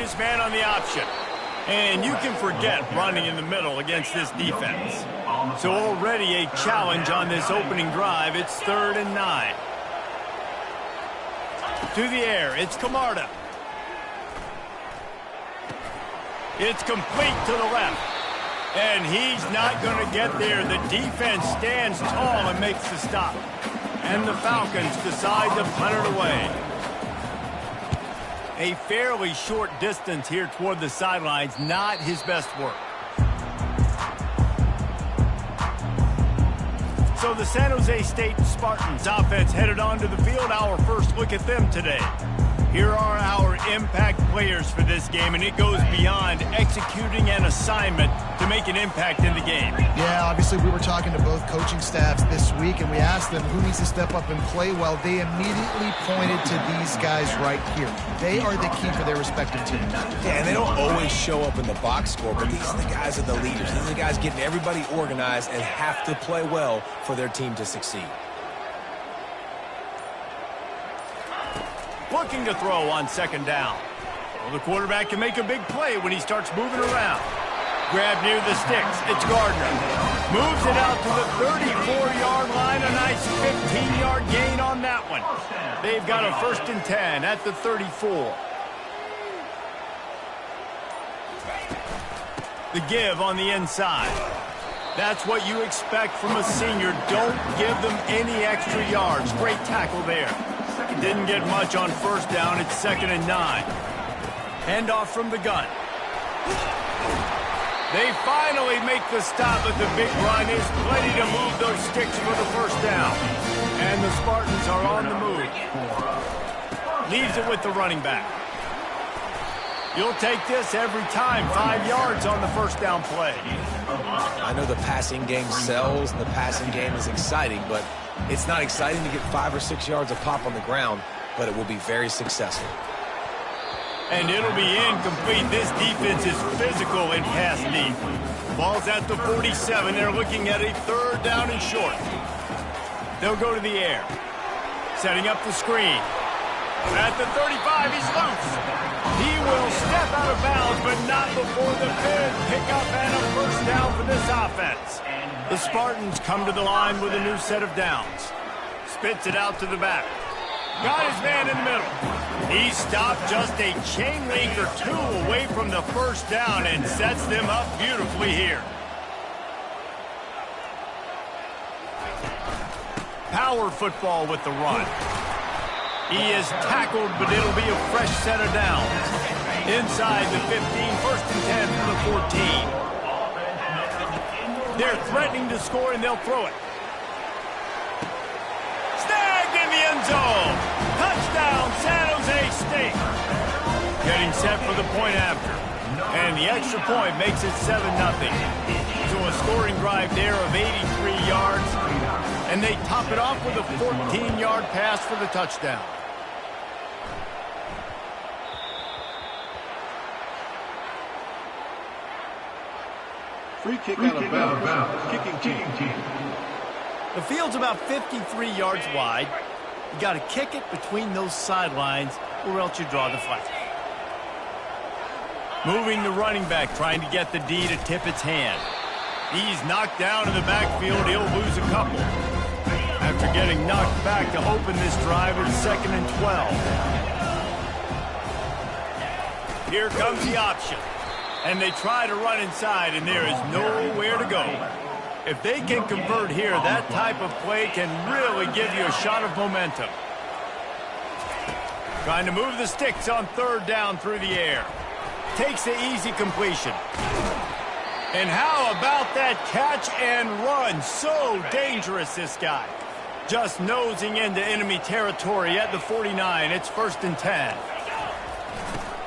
his man on the option. And you can forget running in the middle against this defense. So already a challenge on this opening drive. It's 3rd and 9. To the air, it's Camarda. It's complete to the left. And he's not going to get there. The defense stands tall and makes the stop. And the Falcons decide to punt it away. A fairly short distance here toward the sidelines, not his best work. So the San Jose State Spartans offense headed onto the field. Our first look at them today. Here are our impact players for this game, and it goes beyond executing an assignment to make an impact in the game. Yeah, obviously we were talking to both coaching staffs this week, and we asked them who needs to step up and play well. They immediately pointed to these guys right here. They are the key for their respective teams. Yeah, and they don't always show up in the box score, but these are the guys that are the leaders. These are the guys getting everybody organized and have to play well for their team to succeed. Looking to throw on 2nd down. Well, the quarterback can make a big play when he starts moving around. Grab near the sticks. It's Gardner. Moves it out to the 34-yard line. A nice 15-yard gain on that one. They've got a 1st and 10 at the 34. The give on the inside. That's what you expect from a senior. Don't give them any extra yards. Great tackle there. Didn't get much on 1st down. It's 2nd and 9. Handoff from the gun. They finally make the stop, but the big run is plenty to move those sticks for the 1st down. And the Spartans are on the move. Leaves it with the running back. You'll take this every time. 5 yards on the 1st down play. I know the passing game sells and the passing game is exciting, but it's not exciting to get 5 or 6 yards of pop on the ground, but it will be very successful. And it'll be incomplete. This defense is physical in pass deep. Ball's at the 47. They're looking at a 3rd down and short. They'll go to the air. Setting up the screen. At the 35, he's loose. He will step out of bounds, but not before the big pickup and a 1st down for this offense. The Spartans come to the line with a new set of downs. Spits it out to the back. Got his man in the middle. He stopped just a chain link or 2 away from the 1st down and sets them up beautifully here. Power football with the run. He is tackled, but it'll be a fresh set of downs. Inside the 15, 1st and 10 from the 14. They're threatening to score, and they'll throw it. Snagged in the end zone. Touchdown, San Jose State. Getting set for the point after. And the extra point makes it 7-0. So a scoring drive there of 83 yards. And they top it off with a 14-yard pass for the touchdown. Free kick out of bounds. Kicking team. The field's about 53 yards wide. You got to kick it between those sidelines, or else you draw the flag. Moving the running back, trying to get the D to tip its hand. He's knocked down in the backfield. He'll lose a couple. After getting knocked back to open this drive, it's 2nd and 12. Here comes the option. And they try to run inside, and there is nowhere to go. If they can convert here, that type of play can really give you a shot of momentum. Trying to move the sticks on 3rd down through the air. Takes the easy completion. And how about that catch and run? So dangerous, this guy. Just nosing into enemy territory at the 49. It's 1st and 10.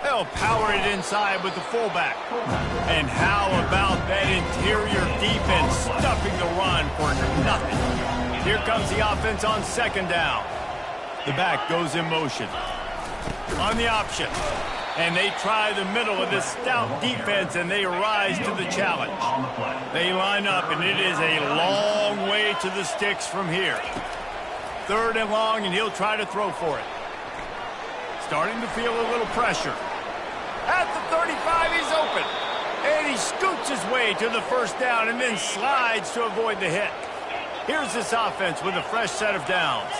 They'll power it inside with the fullback. And how about that interior defense stuffing the run for nothing? Here comes the offense on 2nd down. The back goes in motion. On the option. And they try the middle of this stout defense, and they rise to the challenge. They line up, and it is a long way to the sticks from here. 3rd and long, and he'll try to throw for it. Starting to feel a little pressure. At the he scoots his way to the first down and then slides to avoid the hit. Here's this offense with a fresh set of downs.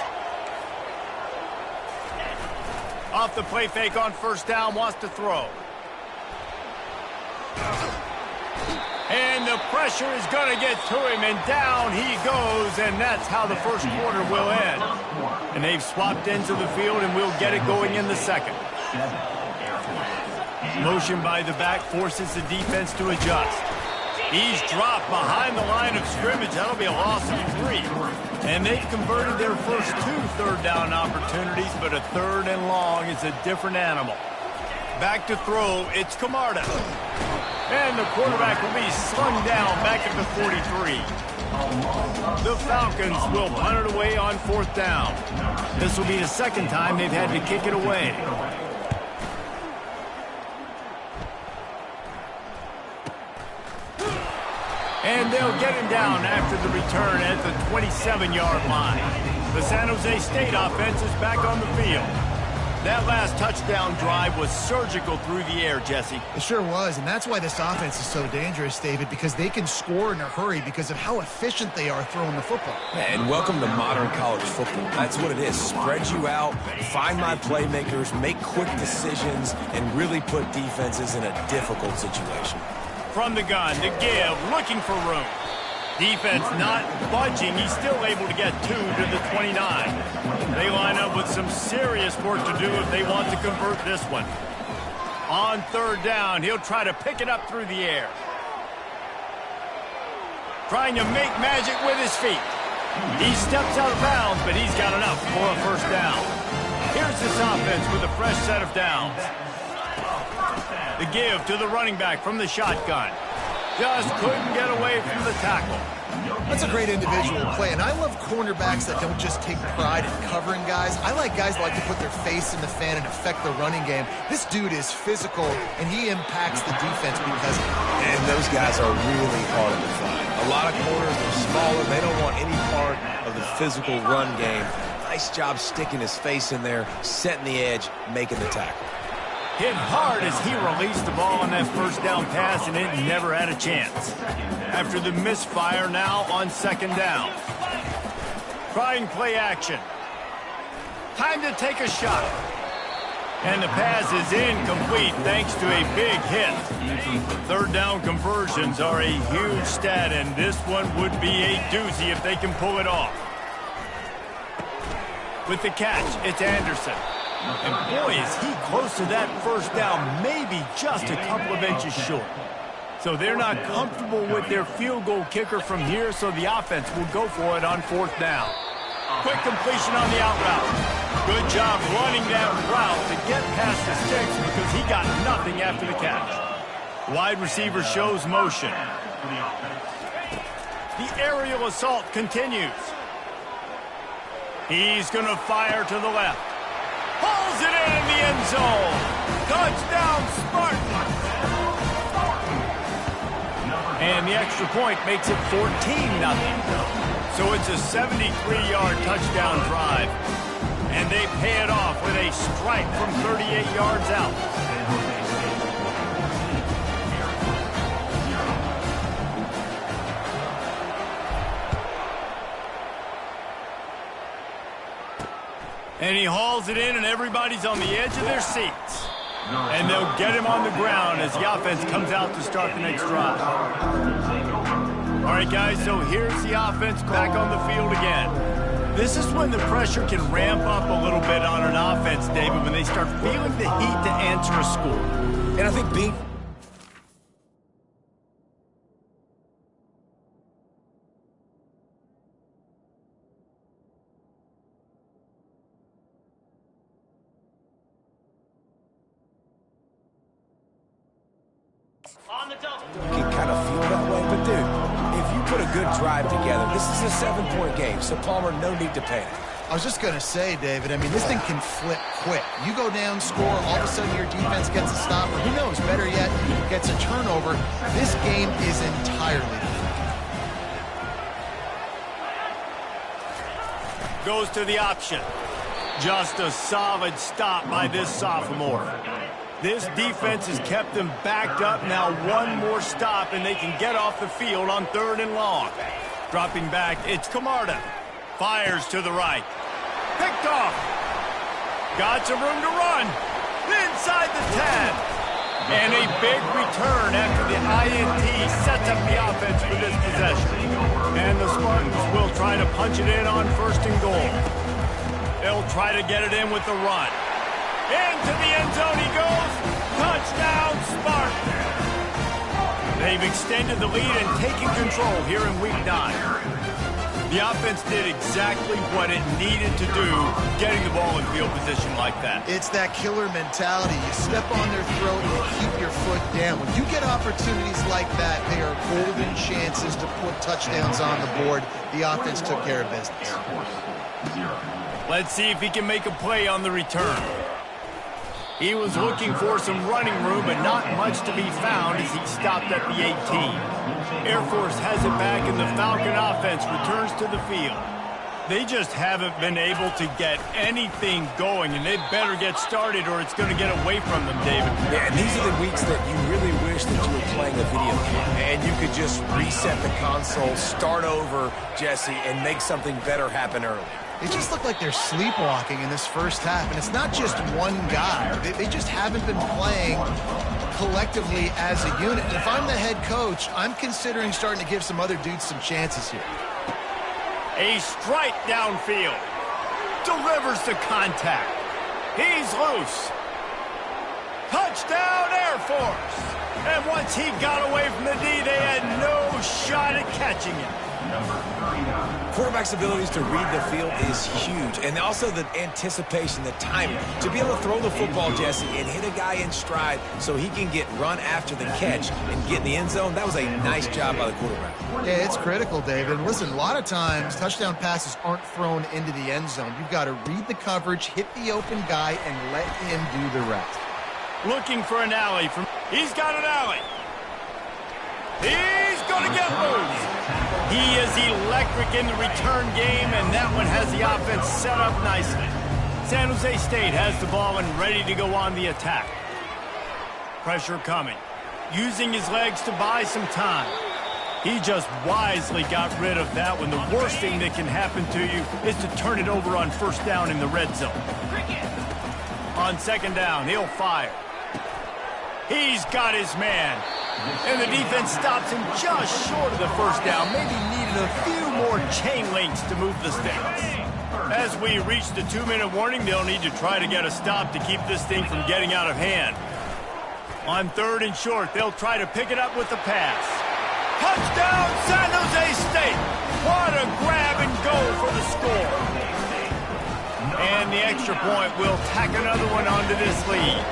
Off the play fake on first down, wants to throw. And the pressure is going to get to him, and down he goes, and that's how the first quarter will end. And they've swapped into the field, and we'll get it going in the second. Motion by the back forces the defense to adjust. He's dropped behind the line of scrimmage. That'll be a loss of 3. And they've converted their first 2 third-down opportunities, but a third and long is a different animal. Back to throw, it's Camarda. And the quarterback will be slung down back at the 43. The Falcons will punt it away on fourth down. This will be the second time they've had to kick it away. And they'll get him down after the return at the 27-yard line. The San Jose State offense is back on the field. That last touchdown drive was surgical through the air, Jesse. It sure was, and that's why this offense is so dangerous, David, because they can score in a hurry because of how efficient they are throwing the football. Yeah, and welcome to modern college football. That's what it is. Spread you out, find my playmakers, make quick decisions, and really put defenses in a difficult situation. From the gun, the give, looking for room. Defense not budging. He's still able to get 2 to the 29. They line up with some serious work to do if they want to convert this one. On third down, he'll try to pick it up through the air. Trying to make magic with his feet. He steps out of bounds, but he's got enough for a first down. Here's this offense with a fresh set of downs. The give to the running back from the shotgun. Just couldn't get away from the tackle. That's a great individual play, and I love cornerbacks that don't just take pride in covering guys. I like guys that like to put their face in the fan and affect the running game. This dude is physical, and he impacts the defense because of it. And those guys are really hard to find. A lot of corners, they're smaller. They don't want any part of the physical run game. Nice job sticking his face in there, setting the edge, making the tackle. Hit hard as he released the ball on that first down pass, and it never had a chance. After the misfire, now on second down. Trying play action. Time to take a shot. And the pass is incomplete thanks to a big hit. Third down conversions are a huge stat, and this one would be a doozy if they can pull it off. With the catch, it's Anderson. And boy, is he close to that first down, maybe just a couple of inches short. So they're not comfortable with their field goal kicker from here, so the offense will go for it on fourth down. Quick completion on the out route. Good job running that route to get past the sticks because he got nothing after the catch. Wide receiver shows motion. The aerial assault continues. He's going to fire to the left. Pulls it in the end zone. Touchdown, Spartans. And the extra point makes it 14-0. So it's a 73-yard touchdown drive. And they pay it off with a strike from 38 yards out. And he hauls it in, and everybody's on the edge of their seats. And they'll get him on the ground as the offense comes out to start the next drive. All right, guys, so here's the offense back on the field again. This is when the pressure can ramp up a little bit on an offense, David, when they start feeling the heat to answer a score. And I think being... You can kind of feel that way, but dude, if you put a good drive together, this is a 7-point game, so Palmer, no need to panic. I was just going to say, David, I mean, this thing can flip quick. You go down, score, all of a sudden your defense gets a stop, or who knows, better yet, gets a turnover. This game is entirely different. Goes to the option. Just a solid stop by this sophomore. This defense has kept them backed up. Now one more stop, and they can get off the field on 3rd and long. Dropping back, it's Camarda. Fires to the right. Picked off. Got some room to run. Inside the 10. And a big return after the INT sets up the offense for this possession. And the Spartans will try to punch it in on 1st and goal. They'll try to get it in with the run. Into the end zone he goes. Touchdown, Spartans. They've extended the lead and taken control here in Week 9. The offense did exactly what it needed to do, getting the ball in field position like that. It's that killer mentality. You step on their throat and you keep your foot down. When you get opportunities like that, they are golden chances to put touchdowns on the board. The offense took care of business. Let's see if he can make a play on the return. He was looking for some running room, but not much to be found as he stopped at the 18. Air Force has it back, and the Falcon offense returns to the field. They just haven't been able to get anything going, and they better get started or it's going to get away from them, David. Yeah, and these are the weeks that you really wish that you were playing a video game, and you could just reset the console, start over, Jesse, and make something better happen early. They just look like they're sleepwalking in this first half, and it's not just one guy. They just haven't been playing collectively as a unit. And if I'm the head coach, I'm considering starting to give some other dudes some chances here. A strike downfield. Delivers the contact. He's loose. Touchdown, Air Force. And once he got away from the D, they had no shot at catching him. Quarterback's abilities to read the field is huge, and also the anticipation, the timing. To be able to throw the football, Jesse, and hit a guy in stride so he can get run after the catch and get in the end zone, that was a nice job by the quarterback. Yeah, it's critical, David. Listen, a lot of times touchdown passes aren't thrown into the end zone. You've got to read the coverage, hit the open guy, and let him do the rest. Looking for an alley. He's got an alley. He's going to get loose. He is electric in the return game, and that one has the offense set up nicely. San Jose State has the ball and ready to go on the attack. Pressure coming. Using his legs to buy some time. He just wisely got rid of that one. The worst thing that can happen to you is to turn it over on 1st down in the red zone. On 2nd down, he'll fire. He's got his man. And the defense stops him just short of the 1st down. Maybe needed a few more chain links to move the sticks. As we reach the 2-minute warning, they'll need to try to get a stop to keep this thing from getting out of hand. On 3rd and short, they'll try to pick it up with the pass. Touchdown, San Jose State! What a grab and go for the score. And the extra point will tack another one onto this lead.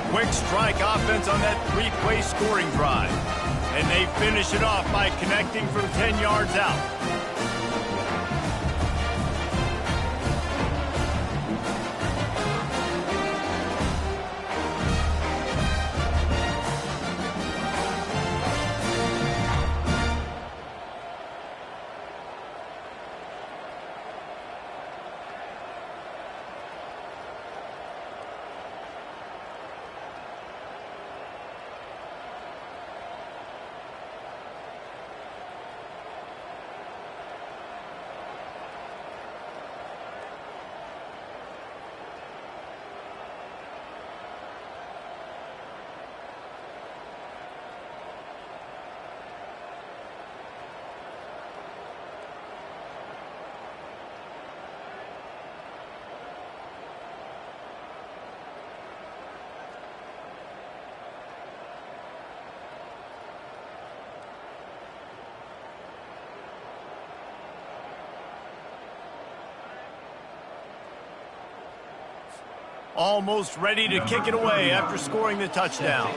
Quick strike offense on that 3-play scoring drive. And they finish it off by connecting from 10 yards out. Almost ready to kick it away after scoring the touchdown.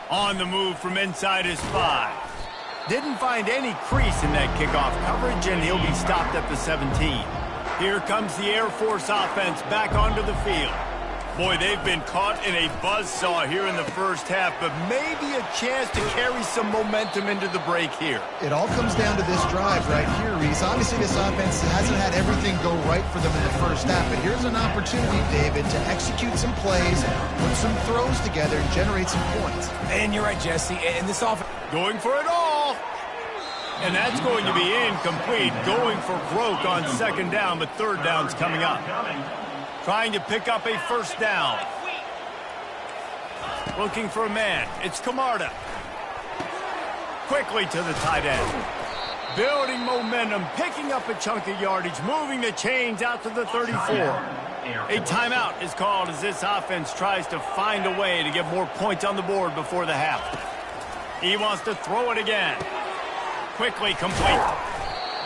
On the move from inside his 5. Didn't find any crease in that kickoff coverage, and he'll be stopped at the 17. Here comes the Air Force offense back onto the field. Boy, they've been caught in a buzzsaw here in the first half, but maybe a chance to carry some momentum into the break here. It all comes down to this drive right here, Reese. Obviously, this offense hasn't had everything go right for them in the first half, but here's an opportunity, David, to execute some plays, put some throws together, and generate some points. And you're right, Jesse. And this offense... Going for it all. And that's going to be incomplete. Going for broke on second down, but third down's coming up. Trying to pick up a first down. Looking for a man. It's Camarda. Quickly to the tight end. Building momentum, picking up a chunk of yardage, moving the chains out to the 34. A timeout is called as this offense tries to find a way to get more points on the board before the half. He wants to throw it again. Quickly complete.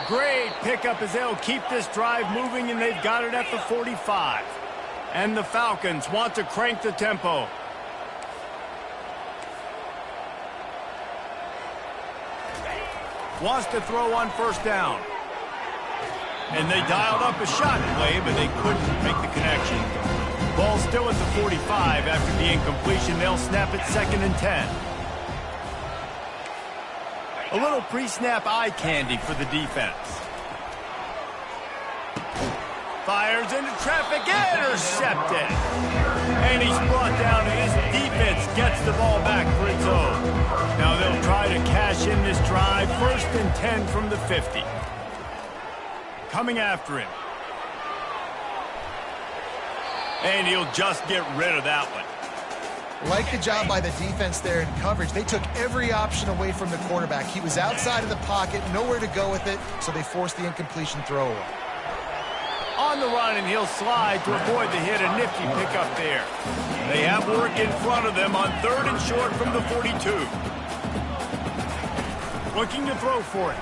Great pickup as they'll keep this drive moving, and they've got it at the 45. And the Falcons want to crank the tempo. Wants to throw on first down. And they dialed up a shot play, but they couldn't make the connection. Ball still at the 45 after the incompletion. They'll snap it 2nd and 10. A little pre-snap eye candy for the defense. Fires into traffic, intercepted. And he's brought down, and his defense gets the ball back for its own. Now they'll try to cash in this drive. 1st and 10 from the 50. Coming after him. And he'll just get rid of that one. Like the job by the defense there in coverage. They took every option away from the quarterback. He was outside of the pocket, nowhere to go with it, so they forced the incompletion throw away. On the run, and he'll slide to avoid the hit. A nifty pickup there. They have work in front of them on 3rd and short from the 42. Looking to throw for it.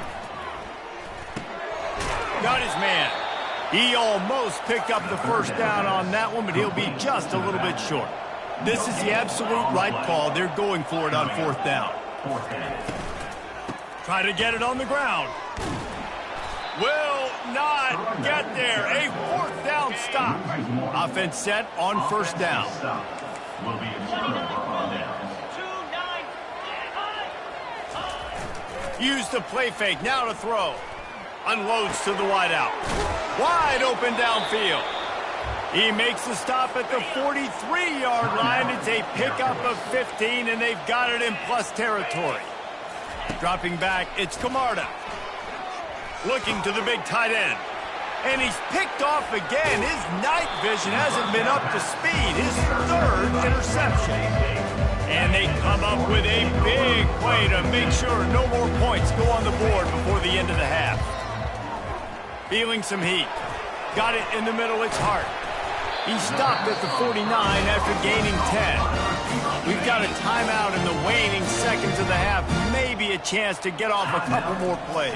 Got his man. He almost picked up the first down on that one, but he'll be just a little bit short. This is the absolute right call. They're going for it on 4th down. Try to get it on the ground. Will not get there. A 4th down stop. Offense set on 1st down. Use the play fake. Now to throw. Unloads to the wideout. Wide open downfield. He makes the stop at the 43-yard line. It's a pickup of 15, and they've got it in plus territory. Dropping back, it's Camarda. Looking to the big tight end. And he's picked off again. His night vision hasn't been up to speed. His 3rd interception. And they come up with a big play to make sure no more points go on the board before the end of the half. Feeling some heat. Got it in the middle, it's Hart. He stopped at the 49 after gaining 10. We've got a timeout in the waning seconds of the half. Maybe a chance to get off a couple more plays.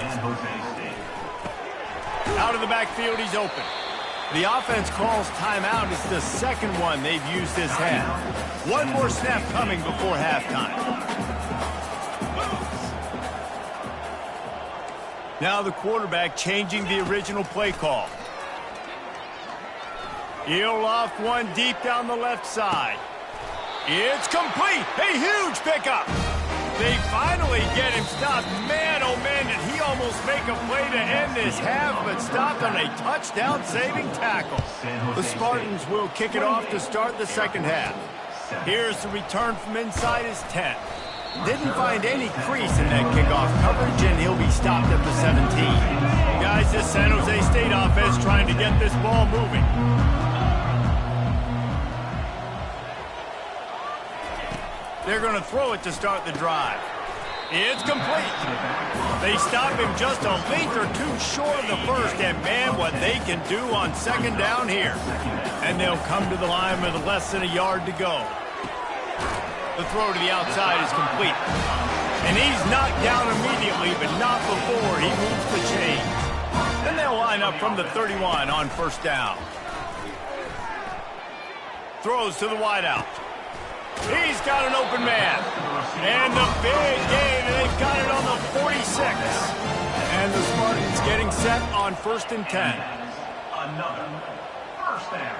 Out of the backfield, he's open. The offense calls timeout. It's the 2nd one they've used this half. One more snap coming before halftime. Now the quarterback changing the original play call. He'll loft one deep down the left side. It's complete. A huge pickup. They finally get him stopped. Man, oh man, did he almost make a play to end this half, but stopped on a touchdown-saving tackle. The Spartans will kick it off to start the 2nd half. Here's the return from inside his 10. Didn't find any crease in that kickoff coverage, and he'll be stopped at the 17. Guys, this San Jose State offense trying to get this ball moving. They're going to throw it to start the drive. It's complete. They stop him just a length or two short of the first, and man, what they can do on 2nd down here. And they'll come to the line with less than a yard to go. The throw to the outside is complete. And he's knocked down immediately, but not before he moves the chains. Then they'll line up from the 31 on 1st down. Throws to the wideout. He's got an open man. And the big gain, and they've got it on the 46. And the Spartans getting set on 1st and 10. Another first down.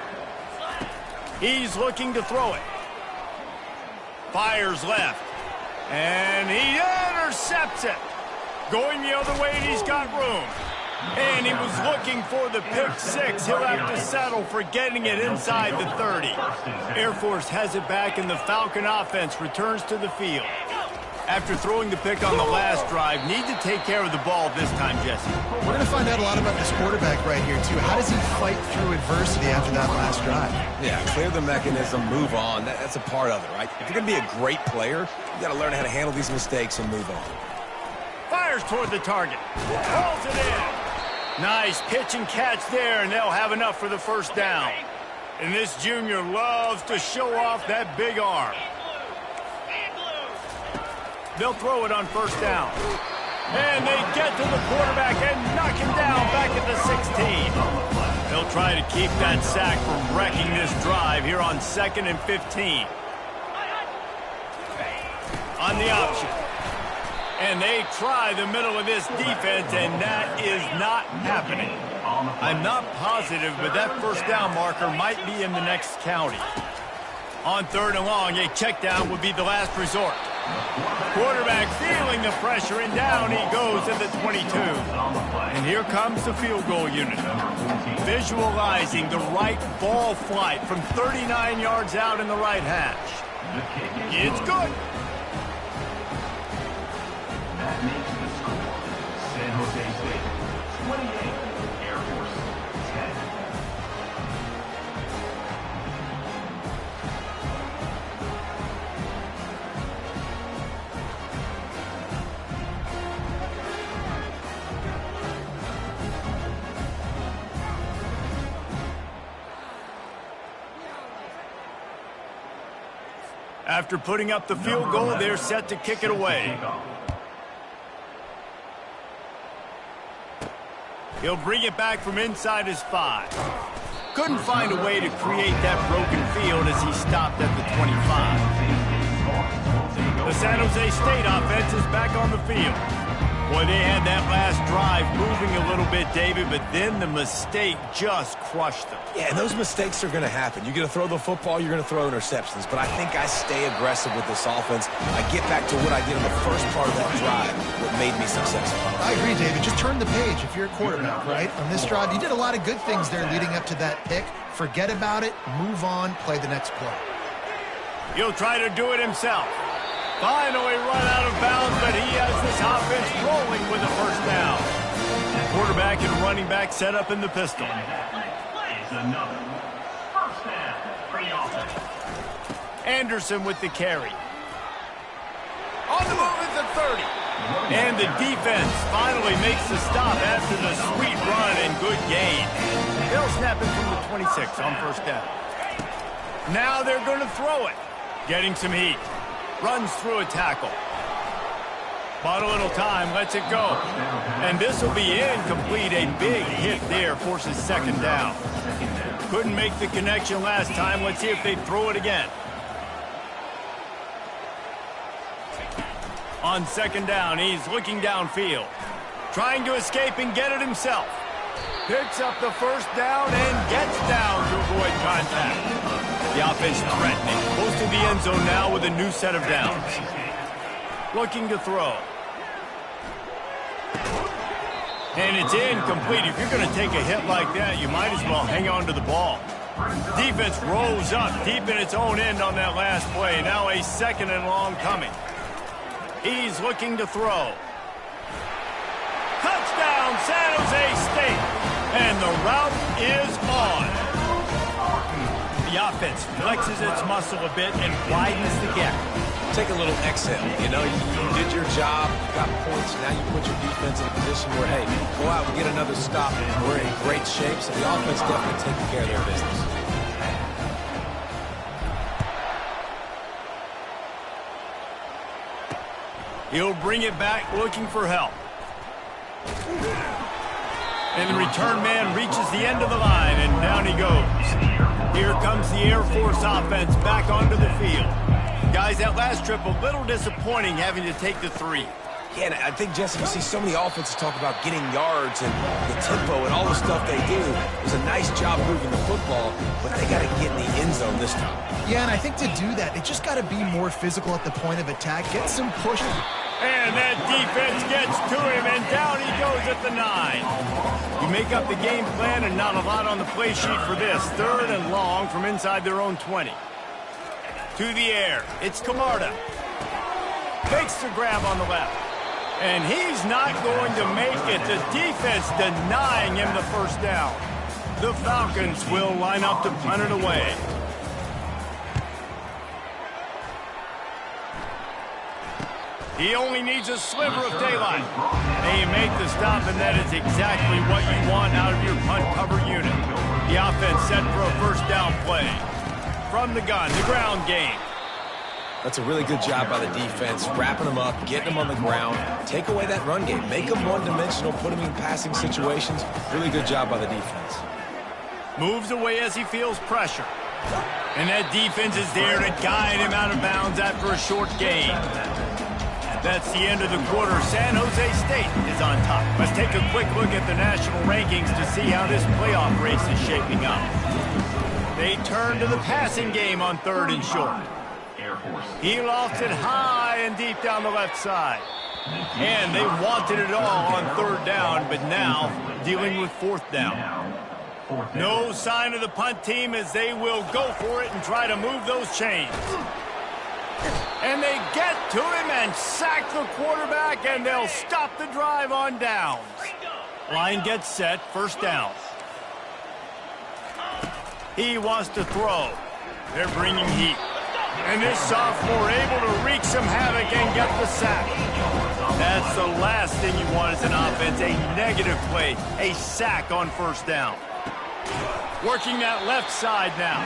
He's looking to throw it. Fires left. And he intercepts it. Going the other way, and he's got room. And he was looking for the pick 6. He'll have to settle for getting it inside the 30. Air Force has it back, and the Falcon offense returns to the field. After throwing the pick on the last drive, need to take care of the ball this time, Jesse. We're going to find out a lot about this quarterback right here, too. How does he fight through adversity after that last drive? Yeah, clear the mechanism, move on. That's a part of it, right? If you're going to be a great player, you got to learn how to handle these mistakes and move on. Fires toward the target. Pulls it in. Nice pitch and catch there, and they'll have enough for the first down. And this junior loves to show off that big arm. They'll throw it on 1st down. And they get to the quarterback and knock him down back at the 16. They'll try to keep that sack from wrecking this drive here on 2nd and 15. On the option. And they try the middle of this defense, and that is not happening. I'm not positive, but that 1st down marker might be in the next county. On 3rd and long, a check down would be the last resort. Quarterback feeling the pressure, and down he goes at the 22. And here comes the field goal unit. Visualizing the right ball flight from 39 yards out in the right hash. It's good. That makes the score San Jose State 28, Air Force 10. After putting up the field goal, they're set to kick it away. He'll bring it back from inside his 5. Couldn't find a way to create that broken field as he stopped at the 25. The San Jose State offense is back on the field. Boy, they had that last drive moving a little bit, David, but then the mistake just crushed them. Yeah, and those mistakes are going to happen. You're going to throw the football, you're going to throw interceptions. But I think I stay aggressive with this offense. I get back to what I did in the first part of that drive, what made me successful. I agree, David. Just turn the page if you're a quarterback, right? On this drive, you did a lot of good things there leading up to that pick. Forget about it, move on, play the next play. He'll try to do it himself. Finally run out of bounds, but he has this offense rolling with a 1st down. Quarterback and running back set up in the pistol. Another first down for the offense. Anderson with the carry. On the move at the 30. And the defense finally makes the stop after the sweet run and good gain. They'll snap it from the 26 on 1st down. Now they're going to throw it. Getting some heat. Runs through a tackle. Bought a little time, lets it go. And this will be incomplete. A big hit there forces 2nd down. Couldn't make the connection last time. Let's see if they throw it again. On 2nd down, he's looking downfield. Trying to escape and get it himself. Picks up the 1st down and gets down to avoid contact. The offense threatening. Close to the end zone now with a new set of downs. Looking to throw. And it's incomplete. If you're going to take a hit like that, you might as well hang on to the ball. Defense rolls up deep in its own end on that last play. Now a 2nd and long coming. He's looking to throw. Touchdown, San Jose State. And the route is on. The offense flexes its muscle a bit and widens the gap. Take a little exhale. You know, you did your job, you got points, now you put your defense in a position where, hey, go out and get another stop. We're in great shape, so the offense definitely taking care of their business. He'll bring it back looking for help. And the return man reaches the end of the line, and down he goes. Here comes the Air Force offense back onto the field. Guys, that last trip, a little disappointing having to take the 3. Yeah, and I think, Jesse, you see so many offenses talk about getting yards and the tempo and all the stuff they do. It was a nice job moving the football, but they got to get in the end zone this time. Yeah, and I think to do that, they just got to be more physical at the point of attack, get some push. And that defense gets to him, and down he goes at the 9. You make up the game plan, and not a lot on the play sheet for this. 3rd and long from inside their own 20. To the air, it's Camarda. Makes the grab on the left. And he's not going to make it. The defense denying him the first down. The Falcons will line up to punt it away. He only needs a sliver of daylight. They make the stop, and that is exactly what you want out of your punt cover unit. The offense set for a first down play. From the gun, the ground game. That's a really good job by the defense, wrapping them up, getting them on the ground. Take away that run game. Make them one-dimensional, put them in passing situations. Really good job by the defense. Moves away as he feels pressure. And that defense is there to guide him out of bounds after a short gain. That's the end of the quarter. San Jose State is on top. Let's take a quick look at the national rankings to see how this playoff race is shaping up. They turn to the passing game on 3rd and short. He lost it high and deep down the left side. And they wanted it all on 3rd down, but now dealing with 4th down. No sign of the punt team as they will go for it and try to move those chains. And they get to him and sack the quarterback, and they'll stop the drive on downs. Line gets set, 1st down. He wants to throw. They're bringing heat. And this sophomore able to wreak some havoc and get the sack. That's the last thing you want as an offense, a negative play, a sack on 1st down. Working that left side now.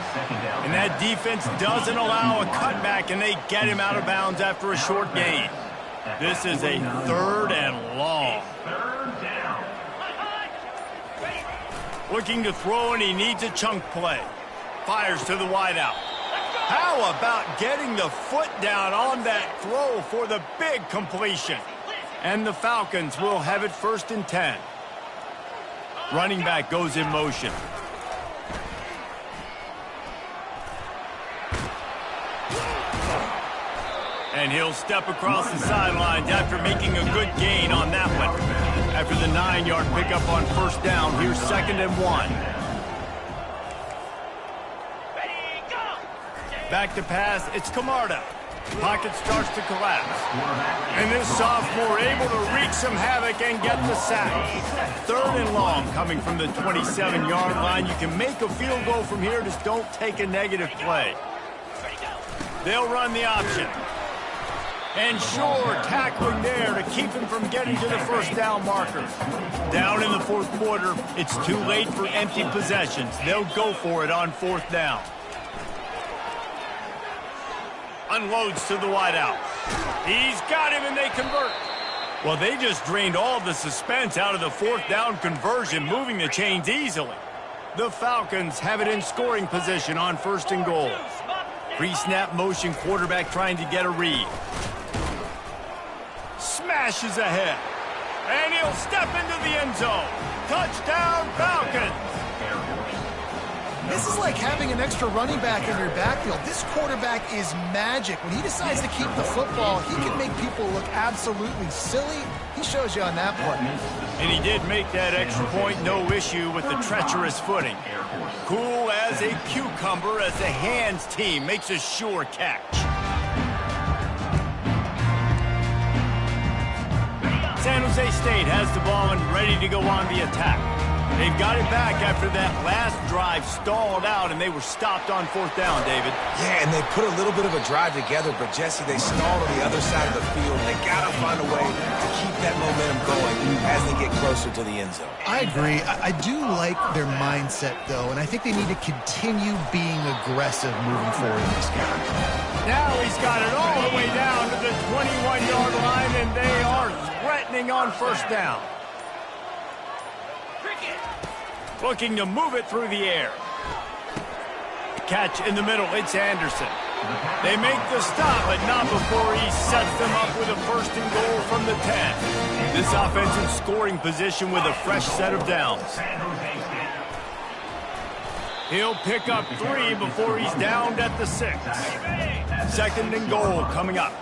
And that defense doesn't allow a cutback, and they get him out of bounds after a short gain. This is a 3rd and long. Looking to throw, and he needs a chunk play. Fires to the wideout. How about getting the foot down on that throw for the big completion? And the Falcons will have it 1st and 10. Running back goes in motion. And he'll step across the sidelines after making a good gain on that one. After the 9-yard pickup on 1st down, here's 2nd and 1. Back to pass, it's Camarda. Pocket starts to collapse. And this sophomore able to wreak some havoc and get the sack. 3rd and long coming from the 27-yard line. You can make a field goal from here, just don't take a negative play. They'll run the option. And sure, tackling there to keep him from getting to the 1st down marker. Down in the 4th quarter, it's too late for empty possessions. They'll go for it on 4th down. Unloads to the wideout. He's got him, and they convert. Well, they just drained all the suspense out of the 4th down conversion, moving the chains easily. The Falcons have it in scoring position on 1st and goal. Pre-snap motion, quarterback trying to get a read. Smashes ahead. And he'll step into the end zone. Touchdown, Falcons! This is like having an extra running back in your backfield. This quarterback is magic. When he decides to keep the football, he can make people look absolutely silly. He shows you on that play. And he did make that extra point, no issue with the treacherous footing. Cool as a cucumber as the hands team makes a sure catch. San Jose State has the ball and ready to go on the attack. They've got it back after that last drive stalled out, and they were stopped on 4th down, David. Yeah, and they put a little bit of a drive together, but, Jesse, they stalled on the other side of the field. They got to find a way to keep that momentum going as they get closer to the end zone. I agree. I do like their mindset, though, and I think they need to continue being aggressive moving forward in this game. Now he's got it all the way down to the 21-yard line, and they are threatening on 1st down. Looking to move it through the air. Catch in the middle, it's Anderson. They make the stop, but not before he sets them up with a first and goal from the 10. This offense in scoring position with a fresh set of downs. He'll pick up 3 before he's downed at the 6. Second and goal coming up.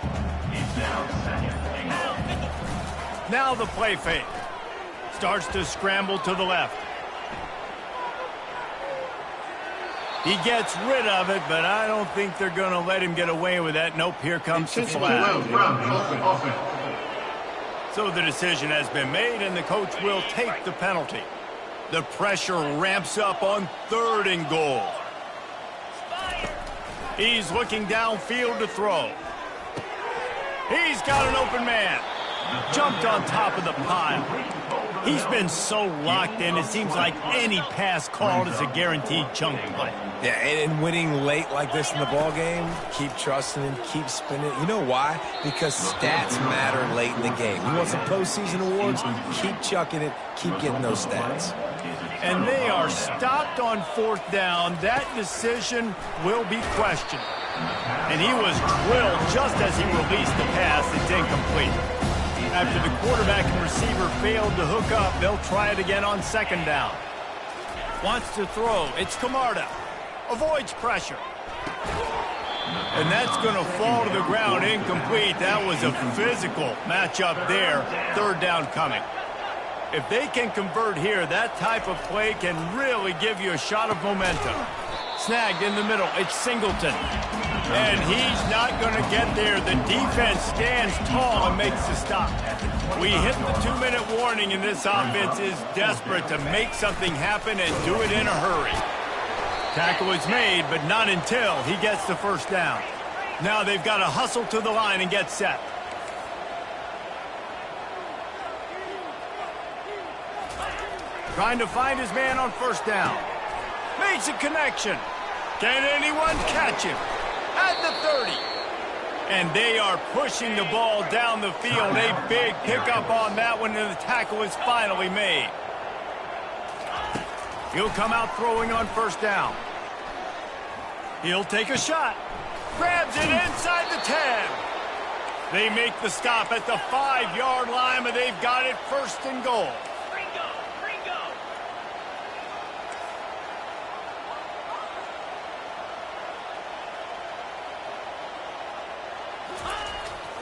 Now the play fake. Starts to scramble to the left. He gets rid of it, but I don't think they're going to let him get away with that. Nope, here comes the flag. So the decision has been made, and the coach will take the penalty. The pressure ramps up on third and goal. He's looking downfield to throw. He's got an open man. Jumped on top of the pile. He's been so locked in, it seems like any pass called is a guaranteed chunk play. Yeah, and winning late like this in the ball game, keep trusting him, keep spinning. You know why? Because stats matter late in the game. You want some postseason awards? Keep chucking it, keep getting those stats. And they are stopped on fourth down. That decision will be questioned. And he was drilled just as he released the pass. It's incomplete. After the quarterback and receiver failed to hook up, they'll try it again on second down. Wants to throw. It's Camarda. Avoids pressure. And that's going to fall to the ground incomplete. That was a physical matchup there. Third down coming. If they can convert here, that type of play can really give you a shot of momentum. Snagged in the middle. It's Singleton. And he's not going to get there. The defense stands tall and makes the stop. We hit the 2-minute warning, and this offense is desperate to make something happen and do it in a hurry. Tackle is made, but not until he gets the first down. Now they've got to hustle to the line and get set. Trying to find his man on first down. Makes a connection. Can anyone catch him? At the 30. And they are pushing the ball down the field. A big pickup on that one, and the tackle is finally made. He'll come out throwing on first down. He'll take a shot. Grabs it inside the 10. They make the stop at the 5-yard line, but they've got it first and goal.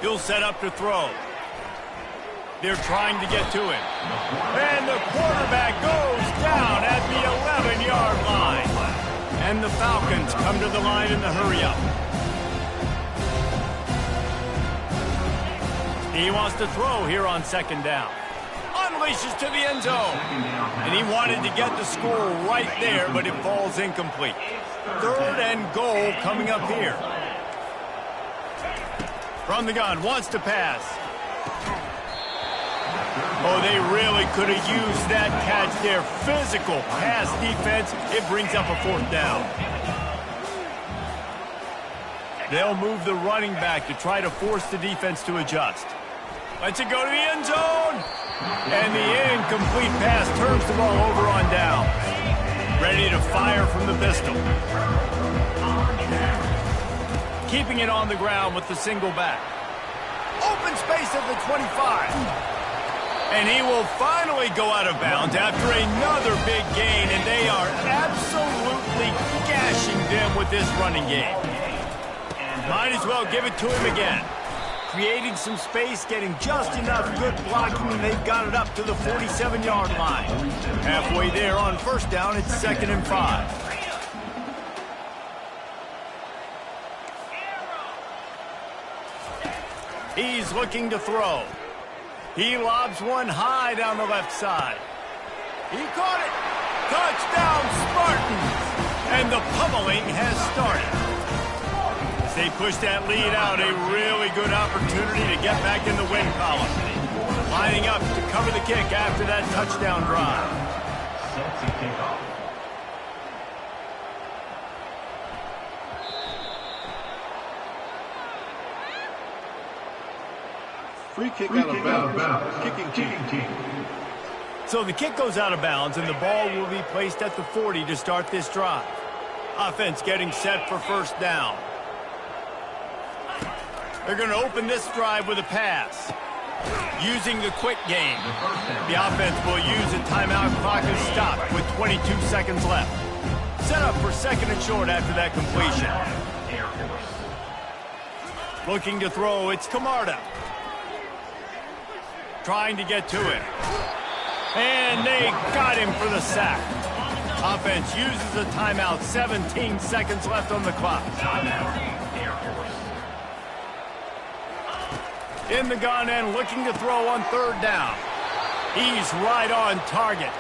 He'll set up to throw. They're trying to get to him. And the quarterback goes down at the 11-yard line. And the Falcons come to the line in the hurry-up. He wants to throw here on second down. Unleashes to the end zone. And he wanted to get the score right there, but it falls incomplete. Third and goal coming up here. From the gun, wants to pass. Oh, they really could have used that catch there. Physical pass defense. It brings up a fourth down. They'll move the running back to try to force the defense to adjust. Lets it go to the end zone. And the incomplete pass turns the ball over on down. Ready to fire from the pistol. Keeping it on the ground with the single back. Open space at the 25. And he will finally go out of bounds after another big gain, and they are absolutely gashing them with this running game. Might as well give it to him again. Creating some space, getting just enough good blocking, and they've got it up to the 47-yard line. Halfway there on first down, it's 2nd and 5. He's looking to throw. He lobs one high down the left side. He caught it. Touchdown, Spartans. And the pummeling has started. As they push that lead out, a really good opportunity to get back in the win column. Lining up to cover the kick after that touchdown drive. Set to kick off. Free kick out of bounds. Kicking team. So the kick goes out of bounds, and the ball will be placed at the 40 to start this drive. Offense getting set for first down. They're going to open this drive with a pass. Using the quick game. The offense will use a timeout. Clock is stopped with 22 seconds left. Set up for 2nd and short after that completion. Looking to throw, it's Camarda. Trying to get to it. And they got him for the sack. Offense uses a timeout. 17 seconds left on the clock. In the gun and looking to throw on 3rd down. He's right on target.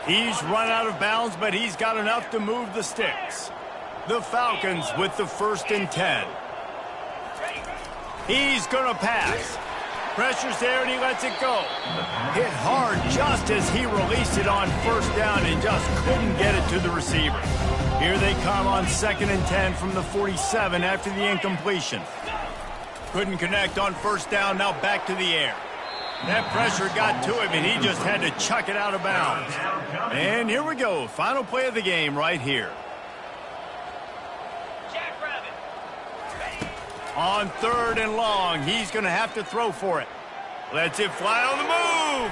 He's run out of bounds, but he's got enough to move the sticks. The Falcons with the 1st and 10. He's going to pass. Pressure's there, and he lets it go. Hit hard just as he released it on 1st down and just couldn't get it to the receiver. Here they come on 2nd and 10 from the 47 after the incompletion. Couldn't connect on 1st down, now back to the air. That pressure got to him, and he just had to chuck it out of bounds. And here we go, final play of the game right here. On 3rd and long, he's going to have to throw for it. Lets it fly on the move.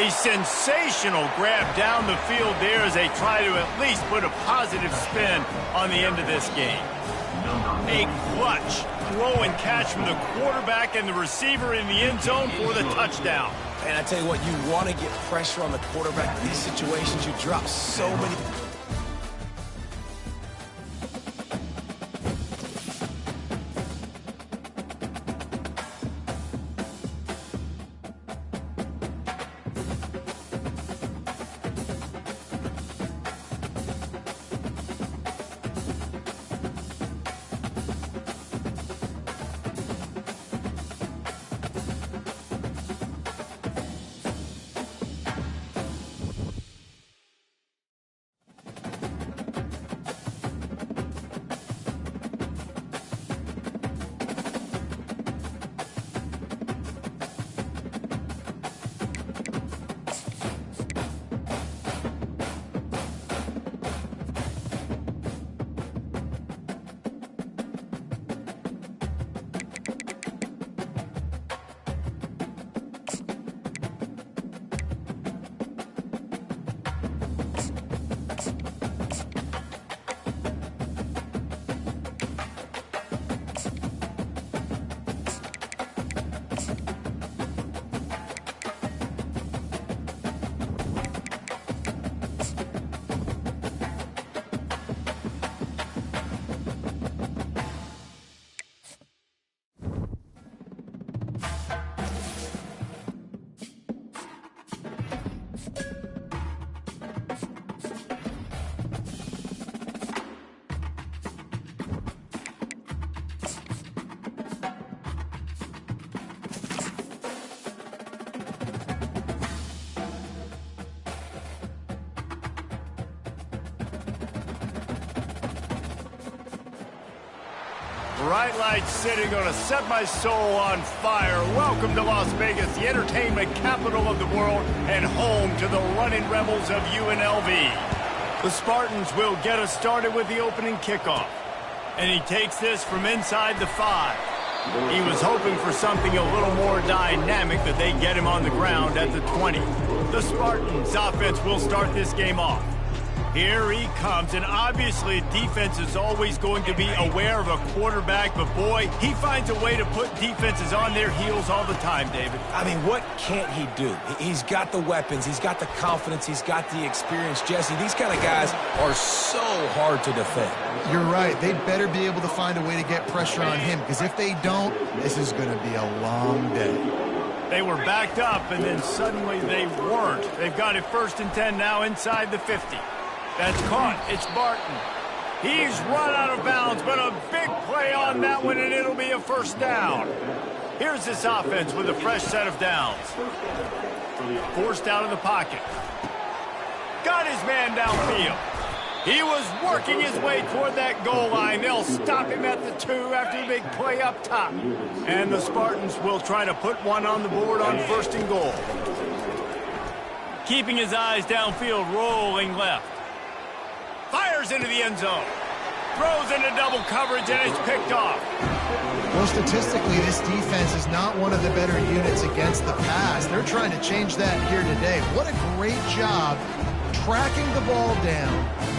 A sensational grab down the field there as they try to at least put a positive spin on the end of this game. A clutch throw and catch from the quarterback and the receiver in the end zone for the touchdown. And I tell you what, you want to get pressure on the quarterback in these situations. You drop so many. Bright lights city gonna set my soul on fire. Welcome to Las Vegas, the entertainment capital of the world and home to the running rebels of UNLV. The Spartans will get us started with the opening kickoff. And he takes this from inside the 5. He was hoping for something a little more dynamic, that they get him on the ground at the 20. The Spartans offense will start this game off. Here he comes, and obviously defense is always going to be aware of a quarterback, but boy, he finds a way to put defenses on their heels all the time, David. I mean, what can't he do? He's got the weapons, he's got the confidence, he's got the experience. Jesse, these kind of guys are so hard to defend. You're right. They better be able to find a way to get pressure on him, because if they don't, this is going to be a long day. They were backed up, and then suddenly they weren't. They've got it 1st and 10 now inside the 50. That's caught. It's Barton. He's run out of bounds, but a big play on that one, and it'll be a 1st down. Here's this offense with a fresh set of downs. Forced out of the pocket. Got his man downfield. He was working his way toward that goal line. They'll stop him at the 2 after the big play up top. And the Spartans will try to put one on the board on 1st and goal. Keeping his eyes downfield, rolling left. Fires into the end zone. Throws into double coverage, and it's picked off. Well, statistically, this defense is not one of the better units against the pass. They're trying to change that here today. What a great job tracking the ball down,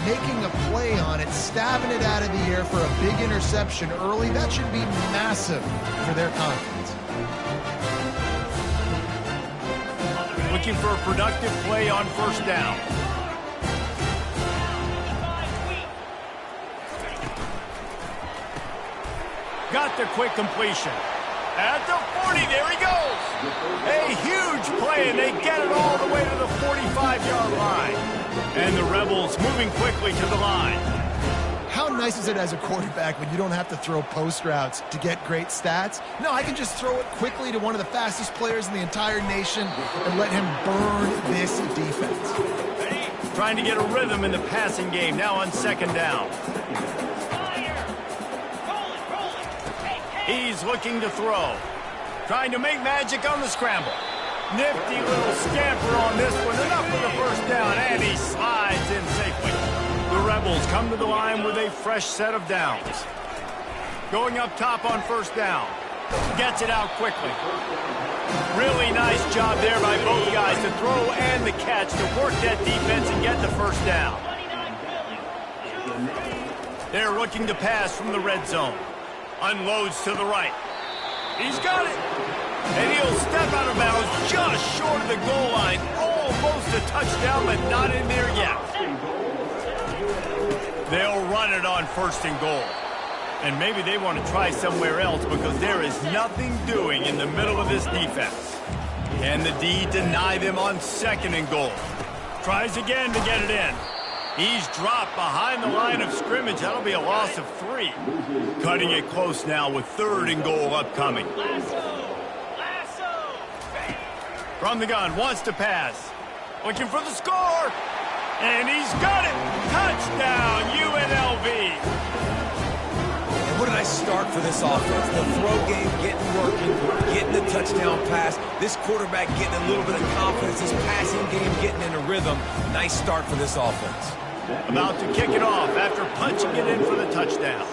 making a play on it, stabbing it out of the air for a big interception early. That should be massive for their confidence. Looking for a productive play on first down. Got the quick completion. At the 40, there he goes. A huge play, and they get it all the way to the 45-yard line. And the Rebels moving quickly to the line. How nice is it as a quarterback when you don't have to throw post routes to get great stats? No, I can just throw it quickly to one of the fastest players in the entire nation and let him burn this defense. Trying to get a rhythm in the passing game, now on second down. He's looking to throw. Trying to make magic on the scramble. Nifty little scamper on this one. Enough for the first down, and he slides in safely. The Rebels come to the line with a fresh set of downs. Going up top on first down. Gets it out quickly. Really nice job there by both guys to throw and the catch to work that defense and get the first down. They're looking to pass from the red zone. Unloads to the right. He's got it. And he'll step out of bounds just short of the goal line. Almost a touchdown, but not in there yet. They'll run it on first and goal. And maybe they want to try somewhere else because there is nothing doing in the middle of this defense. Can the D deny them on second and goal? Tries again to get it in. He's dropped behind the line of scrimmage. That'll be a loss of 3. Cutting it close now with third and goal upcoming. From the gun, wants to pass. Looking for the score. And he's got it. Touchdown, UNLV. And what a nice start for this offense. The throw game getting working, getting the touchdown pass. This quarterback getting a little bit of confidence. This passing game getting in a rhythm. Nice start for this offense. About to kick it off after punching it in for the touchdown.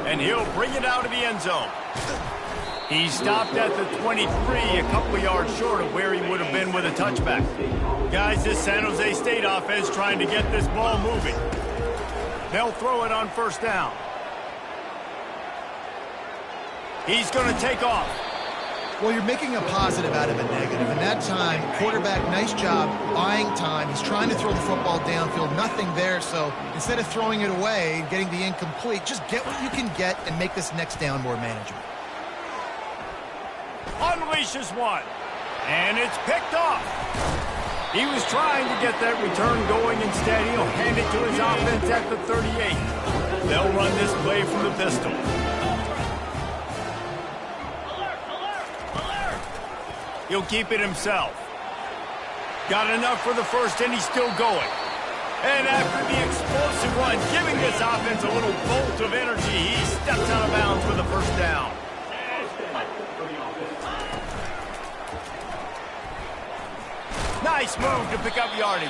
And he'll bring it out of the end zone. He stopped at the 23, a couple of yards short of where he would have been with a touchback. Guys, this San Jose State offense trying to get this ball moving. They'll throw it on first down. He's going to take off. Well, you're making a positive out of a negative. And that time, quarterback, nice job buying time. He's trying to throw the football downfield. Nothing there. So instead of throwing it away and getting the incomplete, just get what you can get and make this next down more manageable. Unleashes one. And it's picked off. He was trying to get that return going. Instead, he'll hand it to his offense at the 38. They'll run this play from the pistol. He'll keep it himself. Got enough for the first, and he's still going. And after the explosive run, giving this offense a little bolt of energy, he steps out of bounds for the first down. Nice move to pick up yardage.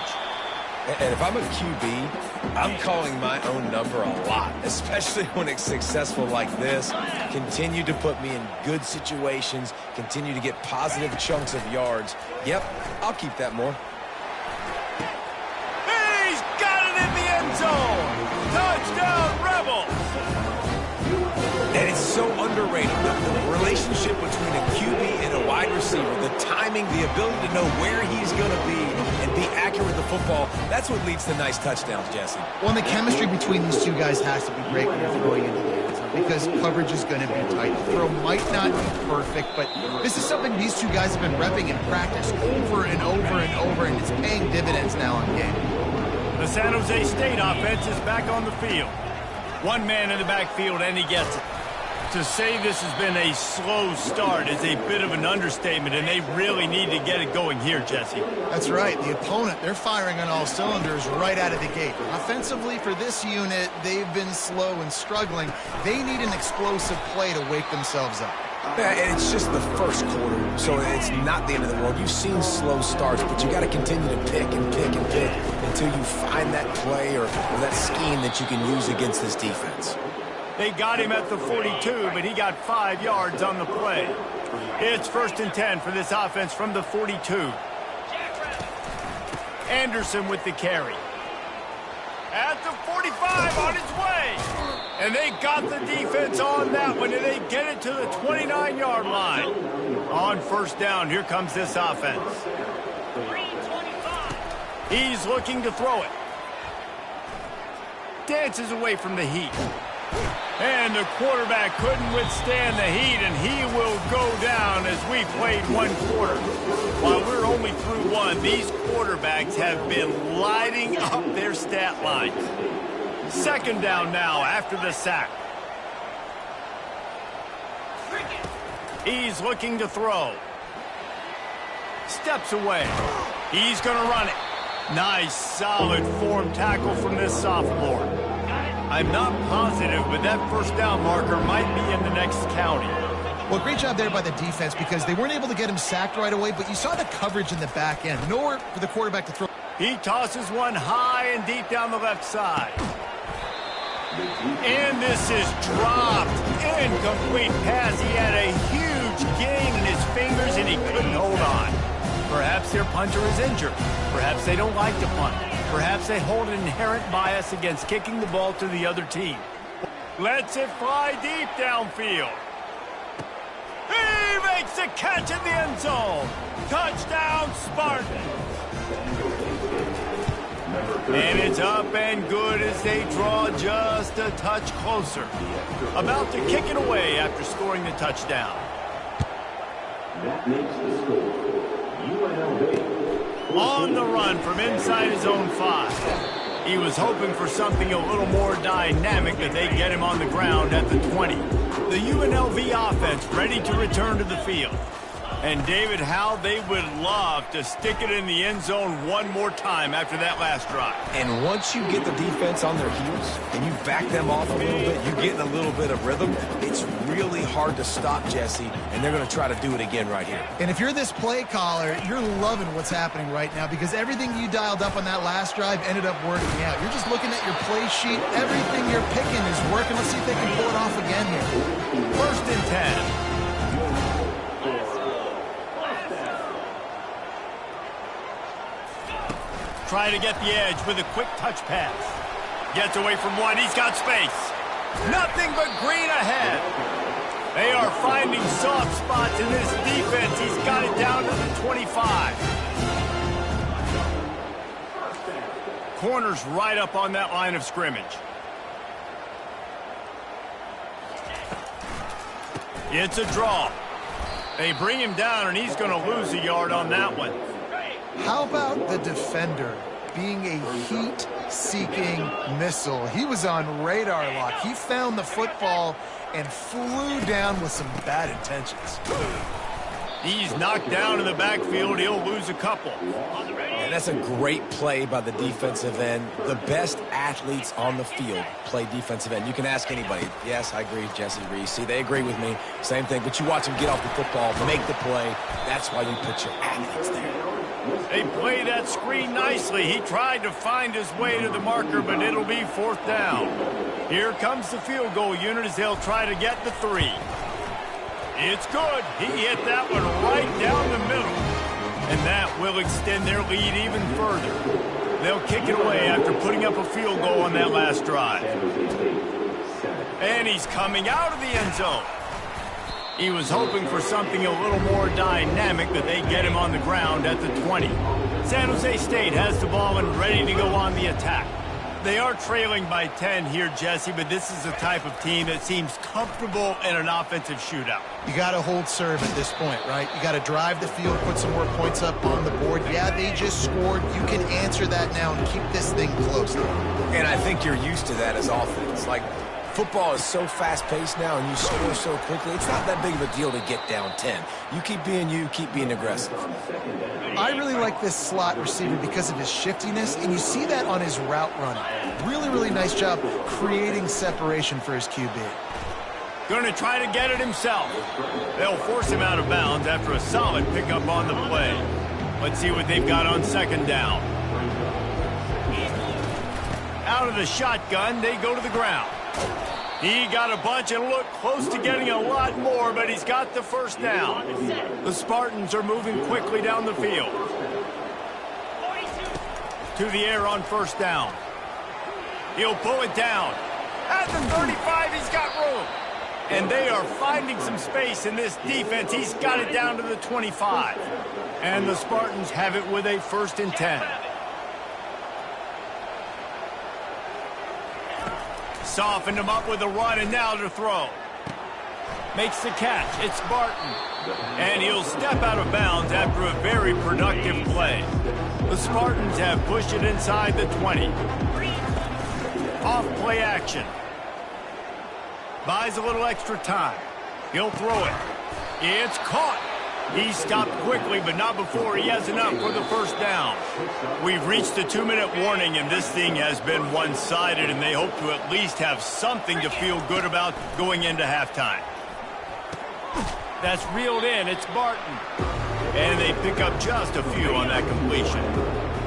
And if I'm a QB, I'm calling my own number a lot, especially when it's successful like this. Continue to put me in good situations, continue to get positive chunks of yards. Yep, I'll keep that more. He's got it in the end zone. Touchdown, Rebels. And it's so underrated, the relationship between a QB and a wide receiver, the timing, the ability to know where he's going to be and be accurate with the football, that's what leads to nice touchdowns, Jesse. Well, and the chemistry between these two guys has to be great when you're throwing into the end zone because coverage is going to be tight. The throw might not be perfect, but this is something these two guys have been repping in practice over and over and over, and it's paying dividends now on game. The San Jose State offense is back on the field. One man in the backfield, and he gets it. To say this has been a slow start is a bit of an understatement, and they really need to get it going here, Jesse. That's right. The opponent, they're firing on all cylinders right out of the gate. Offensively, for this unit, they've been slow and struggling. They need an explosive play to wake themselves up. Yeah, and it's just the first quarter, so it's not the end of the world. You've seen slow starts, but you got to continue to pick and pick and pick until you find that play or that scheme that you can use against this defense. They got him at the 42, but he got 5 yards on the play. It's 1st and 10 for this offense from the 42. Anderson with the carry. At the 45, on its way. And they got the defense on that one, and they get it to the 29-yard line. On 1st down, here comes this offense. He's looking to throw it. Dances away from the heat. And the quarterback couldn't withstand the heat, and he will go down as we played 1 quarter. While we're only through 1, these quarterbacks have been lighting up their stat lines. 2nd down now after the sack. He's looking to throw. Steps away. He's going to run it. Nice, solid form tackle from this sophomore. I'm not positive, but that 1st down marker might be in the next county. Well, great job there by the defense because they weren't able to get him sacked right away, but you saw the coverage in the back end. Nowhere for the quarterback to throw. He tosses one high and deep down the left side. And this is dropped. Incomplete pass. He had a huge gain in his fingers, and he couldn't hold on. Perhaps their punter is injured. Perhaps they don't like to punt. Perhaps they hold an inherent bias against kicking the ball to the other team. Lets it fly deep downfield. He makes the catch in the end zone. Touchdown, Spartans. And it's up and good as they draw just a touch closer. About to kick it away after scoring the touchdown. That makes the score UNLV. On the run from inside his own 5. He was hoping for something a little more dynamic, but they get him on the ground at the 20. The UNLV offense ready to return to the field. And David, how they would love to stick it in the end zone one more time after that last drive. And once you get the defense on their heels and you back them off a little bit, you get in a little bit of rhythm, it's really hard to stop, Jesse, and they're going to try to do it again right here. And if you're this play caller, you're loving what's happening right now because everything you dialed up on that last drive ended up working out. You're just looking at your play sheet. Everything you're picking is working. Let's see if they can pull it off again here. 1st and 10. Try to get the edge with a quick touch pass. Gets away from one. He's got space. Nothing but green ahead. They are finding soft spots in this defense. He's got it down to the 25. Corner's right up on that line of scrimmage. It's a draw. They bring him down, and he's going to lose a yard on that one. How about the defender being a heat-seeking missile? He was on radar lock. He found the football and flew down with some bad intentions. He's knocked down in the backfield. He'll lose a couple. And that's a great play by the defensive end. The best athletes on the field play defensive end. You can ask anybody. Yes, I agree, Jesse Reese. See, they agree with me. Same thing. But you watch them get off the football, make the play. That's why you put your athletes there. They play that screen nicely. He tried to find his way to the marker, but it'll be 4th down. Here comes the field goal unit as they'll try to get the 3. It's good. He hit that one right down the middle. And that will extend their lead even further. They'll kick it away after putting up a field goal on that last drive. And he's coming out of the end zone. He was hoping for something a little more dynamic, but they get him on the ground at the 20. San Jose State has the ball and ready to go on the attack. They are trailing by 10 here, Jesse, but this is the type of team that seems comfortable in an offensive shootout. You got to hold serve at this point, right? You got to drive the field, put some more points up on the board. Yeah, they just scored. You can answer that now and keep this thing close. And I think you're used to that as offense. Like, football is so fast-paced now and you score so quickly, it's not that big of a deal to get down 10. You keep being aggressive. I really like this slot receiver because of his shiftiness, and you see that on his route running. Really, really nice job creating separation for his QB. Going to try to get it himself. They'll force him out of bounds after a solid pickup on the play. Let's see what they've got on 2nd down. out of the shotgun, they go to the ground. He got a bunch and looked close to getting a lot more, but he's got the first down. The Spartans are moving quickly down the field. To the air on first down. He'll pull it down. At the 35, he's got room. And they are finding some space in this defense. He's got it down to the 25. And the Spartans have it with a 1st and 10. Softened him up with a run, and now to throw. Makes the catch. It's Spartan. And he'll step out of bounds after a very productive play. The Spartans have pushed it inside the 20. Off play action. Buys a little extra time. He'll throw it. It's caught. He stopped quickly, but not before he has enough for the first down. We've reached the 2-minute warning, and this thing has been one-sided, and they hope to at least have something to feel good about going into halftime. That's reeled in. It's Barton. And they pick up just a few on that completion.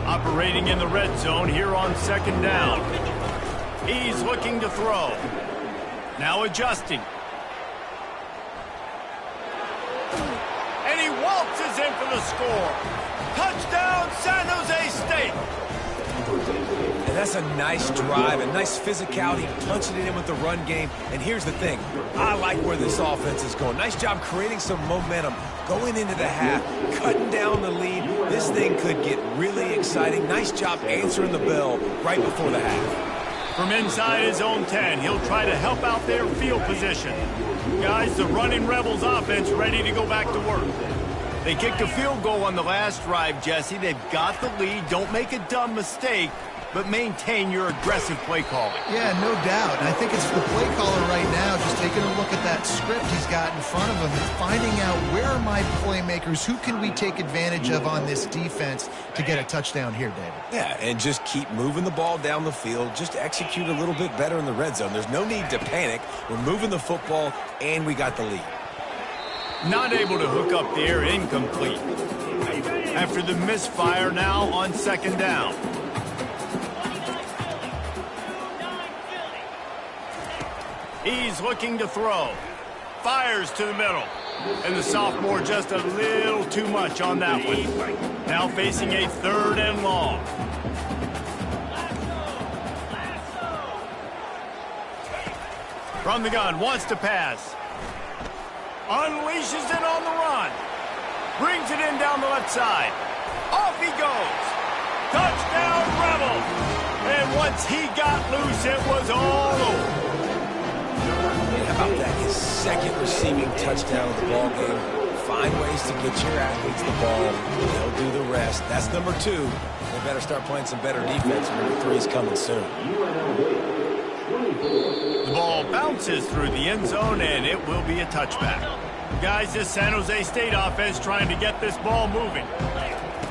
Operating in the red zone here on 2nd down. He's looking to throw. Now adjusting. And he waltzes in for the score. Touchdown, San Jose State. And that's a nice drive, a nice physicality, punching it in with the run game. And here's the thing. I like where this offense is going. Nice job creating some momentum, going into the half, cutting down the lead. This thing could get really exciting. Nice job answering the bell right before the half. From inside his own 10, he'll try to help out their field position. Guys, the running Rebels offense ready to go back to work. They kicked a field goal on the last drive, Jesse. They've got the lead. Don't make a dumb mistake, but maintain your aggressive play calling. Yeah, no doubt. And I think it's the play caller right now just taking a look at that script he's got in front of him and finding out where are my playmakers, who can we take advantage of on this defense to get a touchdown here, David. Yeah, and just keep moving the ball down the field. Just execute a little bit better in the red zone. There's no need to panic. We're moving the football, and we got the lead. Not able to hook up there, incomplete. After the misfire now on 2nd down. He's looking to throw. Fires to the middle. And the sophomore just a little too much on that one. Now facing a 3rd and long. From the gun, wants to pass. Unleashes it on the run. Brings it in down the left side. Off he goes. Touchdown, Rebels. And once he got loose, it was all over. How about that? His 2nd receiving touchdown of the ball game. Find ways to get your athletes the ball. They'll do the rest. That's number 2. They better start playing some better defense. Number 3 is coming soon. The ball bounces through the end zone, and it will be a touchback. Guys, this San Jose State offense trying to get this ball moving.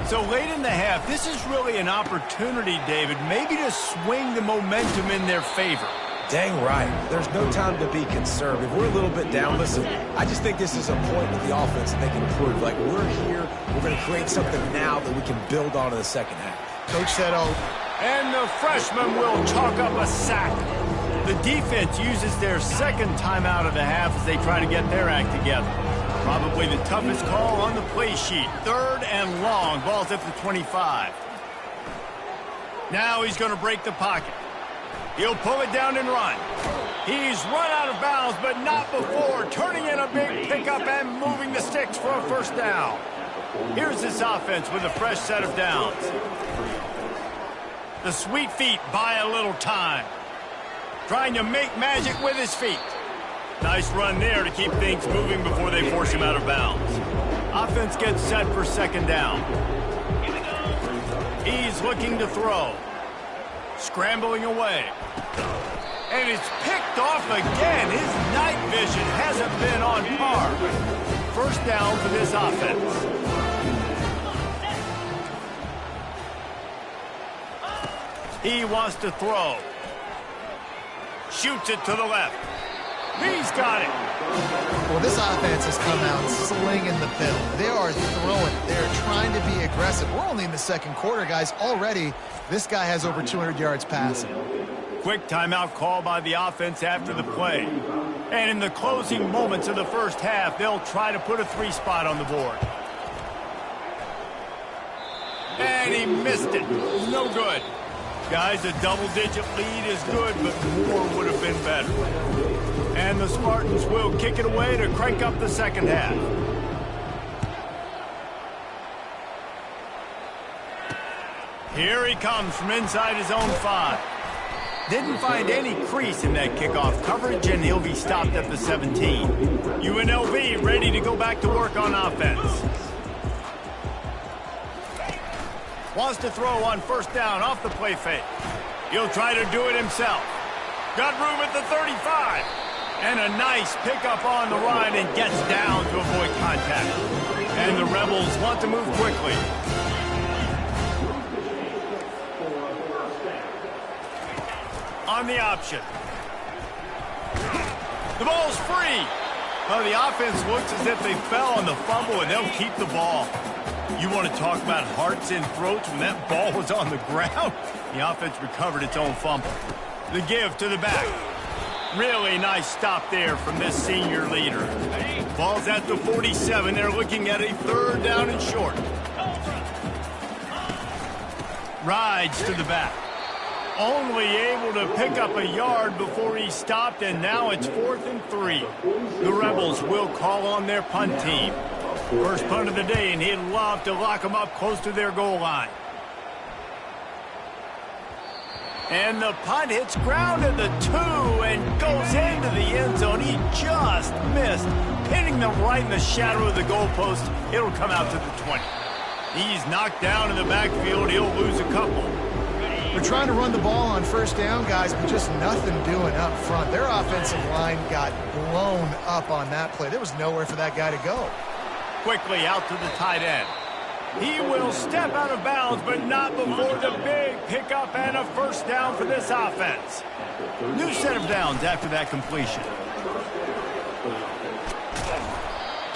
So late in the half, this is really an opportunity, David, maybe to swing the momentum in their favor. Dang right. There's no time to be conservative. We're a little bit down. Listen, I just think this is a point with the offense that they can improve. Like, we're here. We're going to create something now that we can build on in the 2nd half. Coach said, oh. And the freshman will chalk up a sack. The defense uses their 2nd timeout of the half as they try to get their act together. Probably the toughest call on the play sheet. 3rd and long. Ball's at the 25. Now he's going to break the pocket. He'll pull it down and run. He's run out of bounds, but not before turning in a big pickup and moving the sticks for a 1st down. Here's this offense with a fresh set of downs. The sweet feet buy a little time. Trying to make magic with his feet. Nice run there to keep things moving before they force him out of bounds. Offense gets set for 2nd down. He's looking to throw. Scrambling away. And it's picked off again. His night vision hasn't been on par. 1st down for this offense. He wants to throw. Shoots it to the left. He's got it. Well, this offense has come out slinging the pill. They are throwing. They're trying to be aggressive. We're only in the 2nd quarter, guys. Already, this guy has over 200 yards passing. Quick timeout call by the offense after the play. And in the closing moments of the first half, they'll try to put a 3 spot on the board. And he missed it. No good. Guys, a double-digit lead is good, but more would have been better. And the Spartans will kick it away to crank up the second half. Here he comes from inside his own 5. Didn't find any crease in that kickoff coverage, and he'll be stopped at the 17. UNLV ready to go back to work on offense. Wants to throw on first down off the play fake. He'll try to do it himself. Got room at the 35. And a nice pickup on the run and gets down to avoid contact. And the Rebels want to move quickly. On the option. The ball's free. Oh, the offense looks as if they fell on the fumble, and they'll keep the ball. You want to talk about hearts and throats when that ball was on the ground? The offense recovered its own fumble. The give to the back. Really nice stop there from this senior leader. Ball's at the 47. They're looking at a 3rd down and short. Rides to the back. Only able to pick up a yard before he stopped, and now it's 4th and 3. The Rebels will call on their punt team. First punt of the day, and he'd love to lock them up close to their goal line. And the punt hits ground at the 2 and goes into the end zone. He just missed, hitting them right in the shadow of the goalpost. It'll come out to the 20. He's knocked down in the backfield. He'll lose a couple. They're trying to run the ball on first down, guys, but just nothing doing up front. Their offensive line got blown up on that play. There was nowhere for that guy to go. Quickly out to the tight end. He will step out of bounds, but not before the big pickup and a first down for this offense. New set of downs after that completion.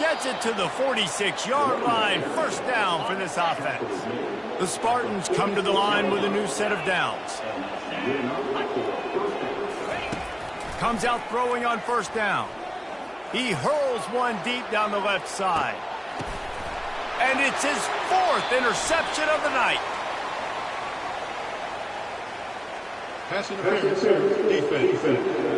Gets it to the 46-yard line. First down for this offense. The Spartans come to the line with a new set of downs. Comes out throwing on first down. He hurls one deep down the left side. And it's his 4th interception of the night. Pass interference. Defense.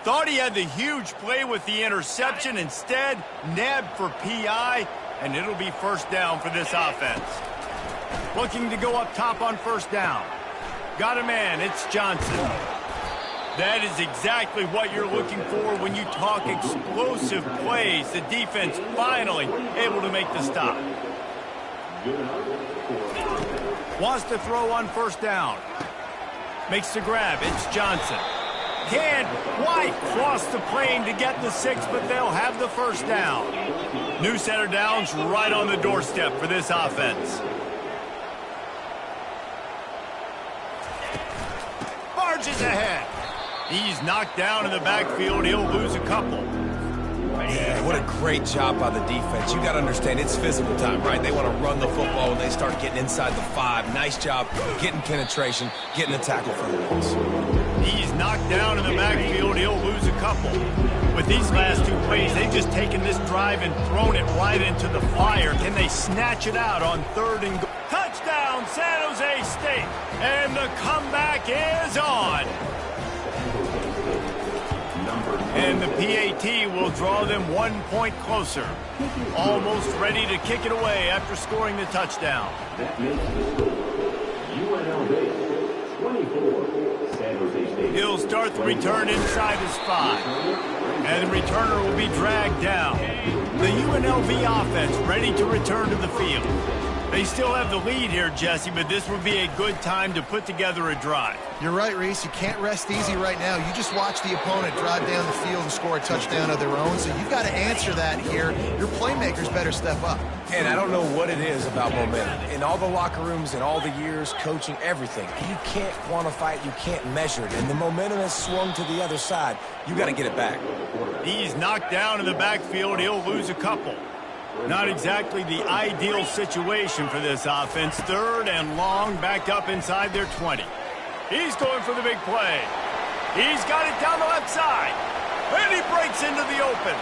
Thought he had the huge play with the interception. Instead, nabbed for PI, and it'll be first down for this offense. Looking to go up top on first down. Got a man, it's Johnson. That is exactly what you're looking for when you talk explosive plays. The defense finally able to make the stop. Wants to throw on first down. Makes the grab, it's Johnson. Can't quite cross the plane to get the 6, but they'll have the first down. New set of downs right on the doorstep for this offense. Barges ahead. He's knocked down in the backfield. He'll lose a couple. Yeah, what a great job by the defense. You got to understand, it's physical time, right? They want to run the football when they start getting inside the 5. Nice job getting penetration, getting a tackle for the loss. He's knocked down in the backfield. He'll lose a couple. With these last 2 plays, they've just taken this drive and thrown it right into the fire. Can they snatch it out on 3rd and goal? Touchdown, San Jose State. And the comeback is on. And the PAT will draw them 1 point closer. Almost ready to kick it away after scoring the touchdown. That makes the score UNLV 24, San Jose State. He'll start the return inside his 5. And the returner will be dragged down. The UNLV offense ready to return to the field. They still have the lead here, Jesse, but this would be a good time to put together a drive. You're right, Reese. You can't rest easy right now. You just watch the opponent drive down the field and score a touchdown of their own, so you've got to answer that here. Your playmakers better step up. And I don't know what it is about momentum. In all the locker rooms, in all the years, coaching, everything, you can't quantify it, you can't measure it. And the momentum has swung to the other side. You got to get it back. He's knocked down in the backfield. He'll lose a couple. Not exactly the ideal situation for this offense. 3rd and long, backed up inside their 20. He's going for the big play. He's got it down the left side. And he breaks into the open.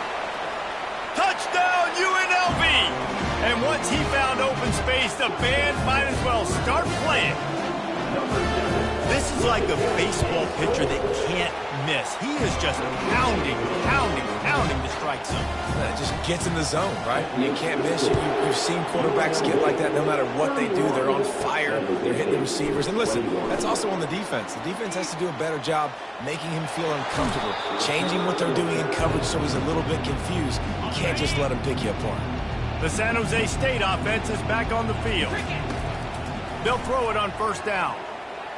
Touchdown, UNLV! And once he found open space, the band might as well start playing. This is like a baseball pitcher that can't miss. He is just pounding the strike zone. It just gets in the zone, right? You can't miss. You've seen quarterbacks get like that no matter what they do. They're on fire. They're hitting the receivers. And listen, that's also on the defense. The defense has to do a better job making him feel uncomfortable, changing what they're doing in coverage so he's a little bit confused. You can't just let him pick you apart. The San Jose State offense is back on the field. They'll throw it on 1st down.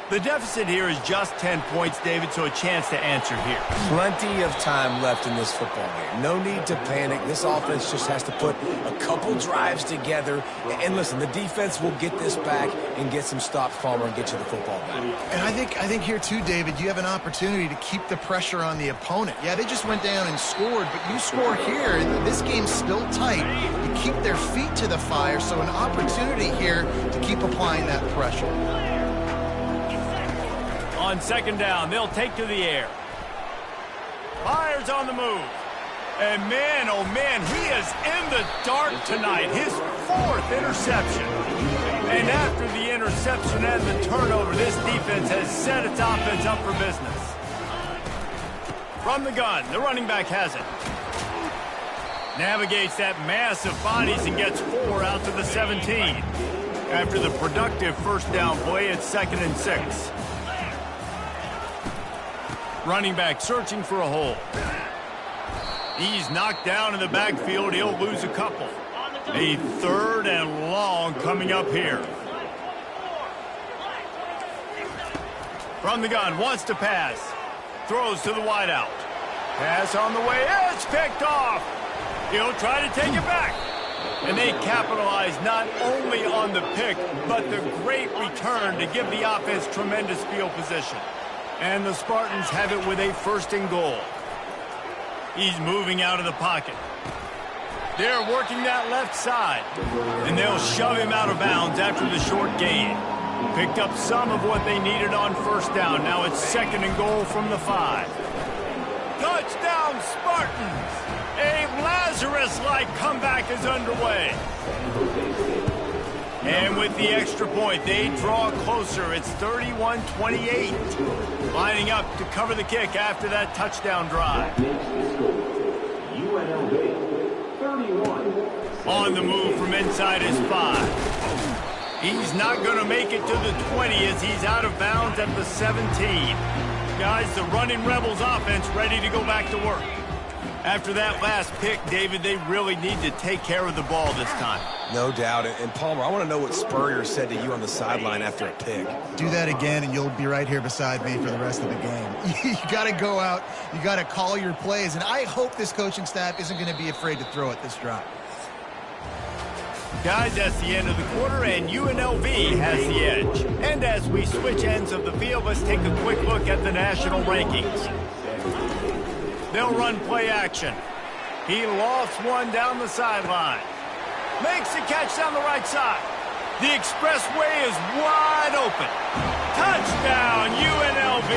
The deficit here is just 10 points, David, so a chance to answer here. Plenty of time left in this football game. No need to panic. This offense just has to put a couple drives together. And listen, the defense will get this back and get some stops, Palmer, and get you the football back. And I think here too, David, you have an opportunity to keep the pressure on the opponent. Yeah, they just went down and scored, but you score here, and this game's still tight. You keep their feet to the fire, so an opportunity here to keep applying that pressure. On 2nd down, they'll take to the air. Fires on the move. And man, oh man, he is in the dark tonight. His 4th interception. And after the interception and the turnover, this defense has set its offense up for business. From the gun, the running back has it. Navigates that mass of bodies and gets 4 out to the 17. After the productive 1st down play, it's 2nd and 6. Running back searching for a hole. He's knocked down in the backfield. He'll lose a couple. A 3rd and long coming up here. From the gun, wants to pass. Throws to the wideout. Pass on the way. It's picked off. He'll try to take it back. And they capitalize not only on the pick, but the great return to give the offense tremendous field position. And the Spartans have it with a 1st and goal. He's moving out of the pocket. They're working that left side. And they'll shove him out of bounds after the short gain. Picked up some of what they needed on 1st down. Now it's 2nd and goal from the 5. Touchdown, Spartans! A Lazarus-like comeback is underway. And with the extra point, they draw closer. It's 31-28. Lining up to cover the kick after that touchdown drive. On the move from inside his 5. He's not going to make it to the 20 as he's out of bounds at the 17. Guys, the running Rebels offense ready to go back to work. After that last pick, David, they really need to take care of the ball this time. No doubt. And Palmer, I want to know what Spurrier said to you on the sideline after a pick. Do that again, and you'll be right here beside me for the rest of the game. You got to go out. You got to call your plays. And I hope this coaching staff isn't going to be afraid to throw at this drive. Guys, that's the end of the quarter, and UNLV has the edge. And as we switch ends of the field, let's take a quick look at the national rankings. They'll run play action. He lofts one down the sideline. Makes the catch down the right side. The expressway is wide open. Touchdown, UNLV.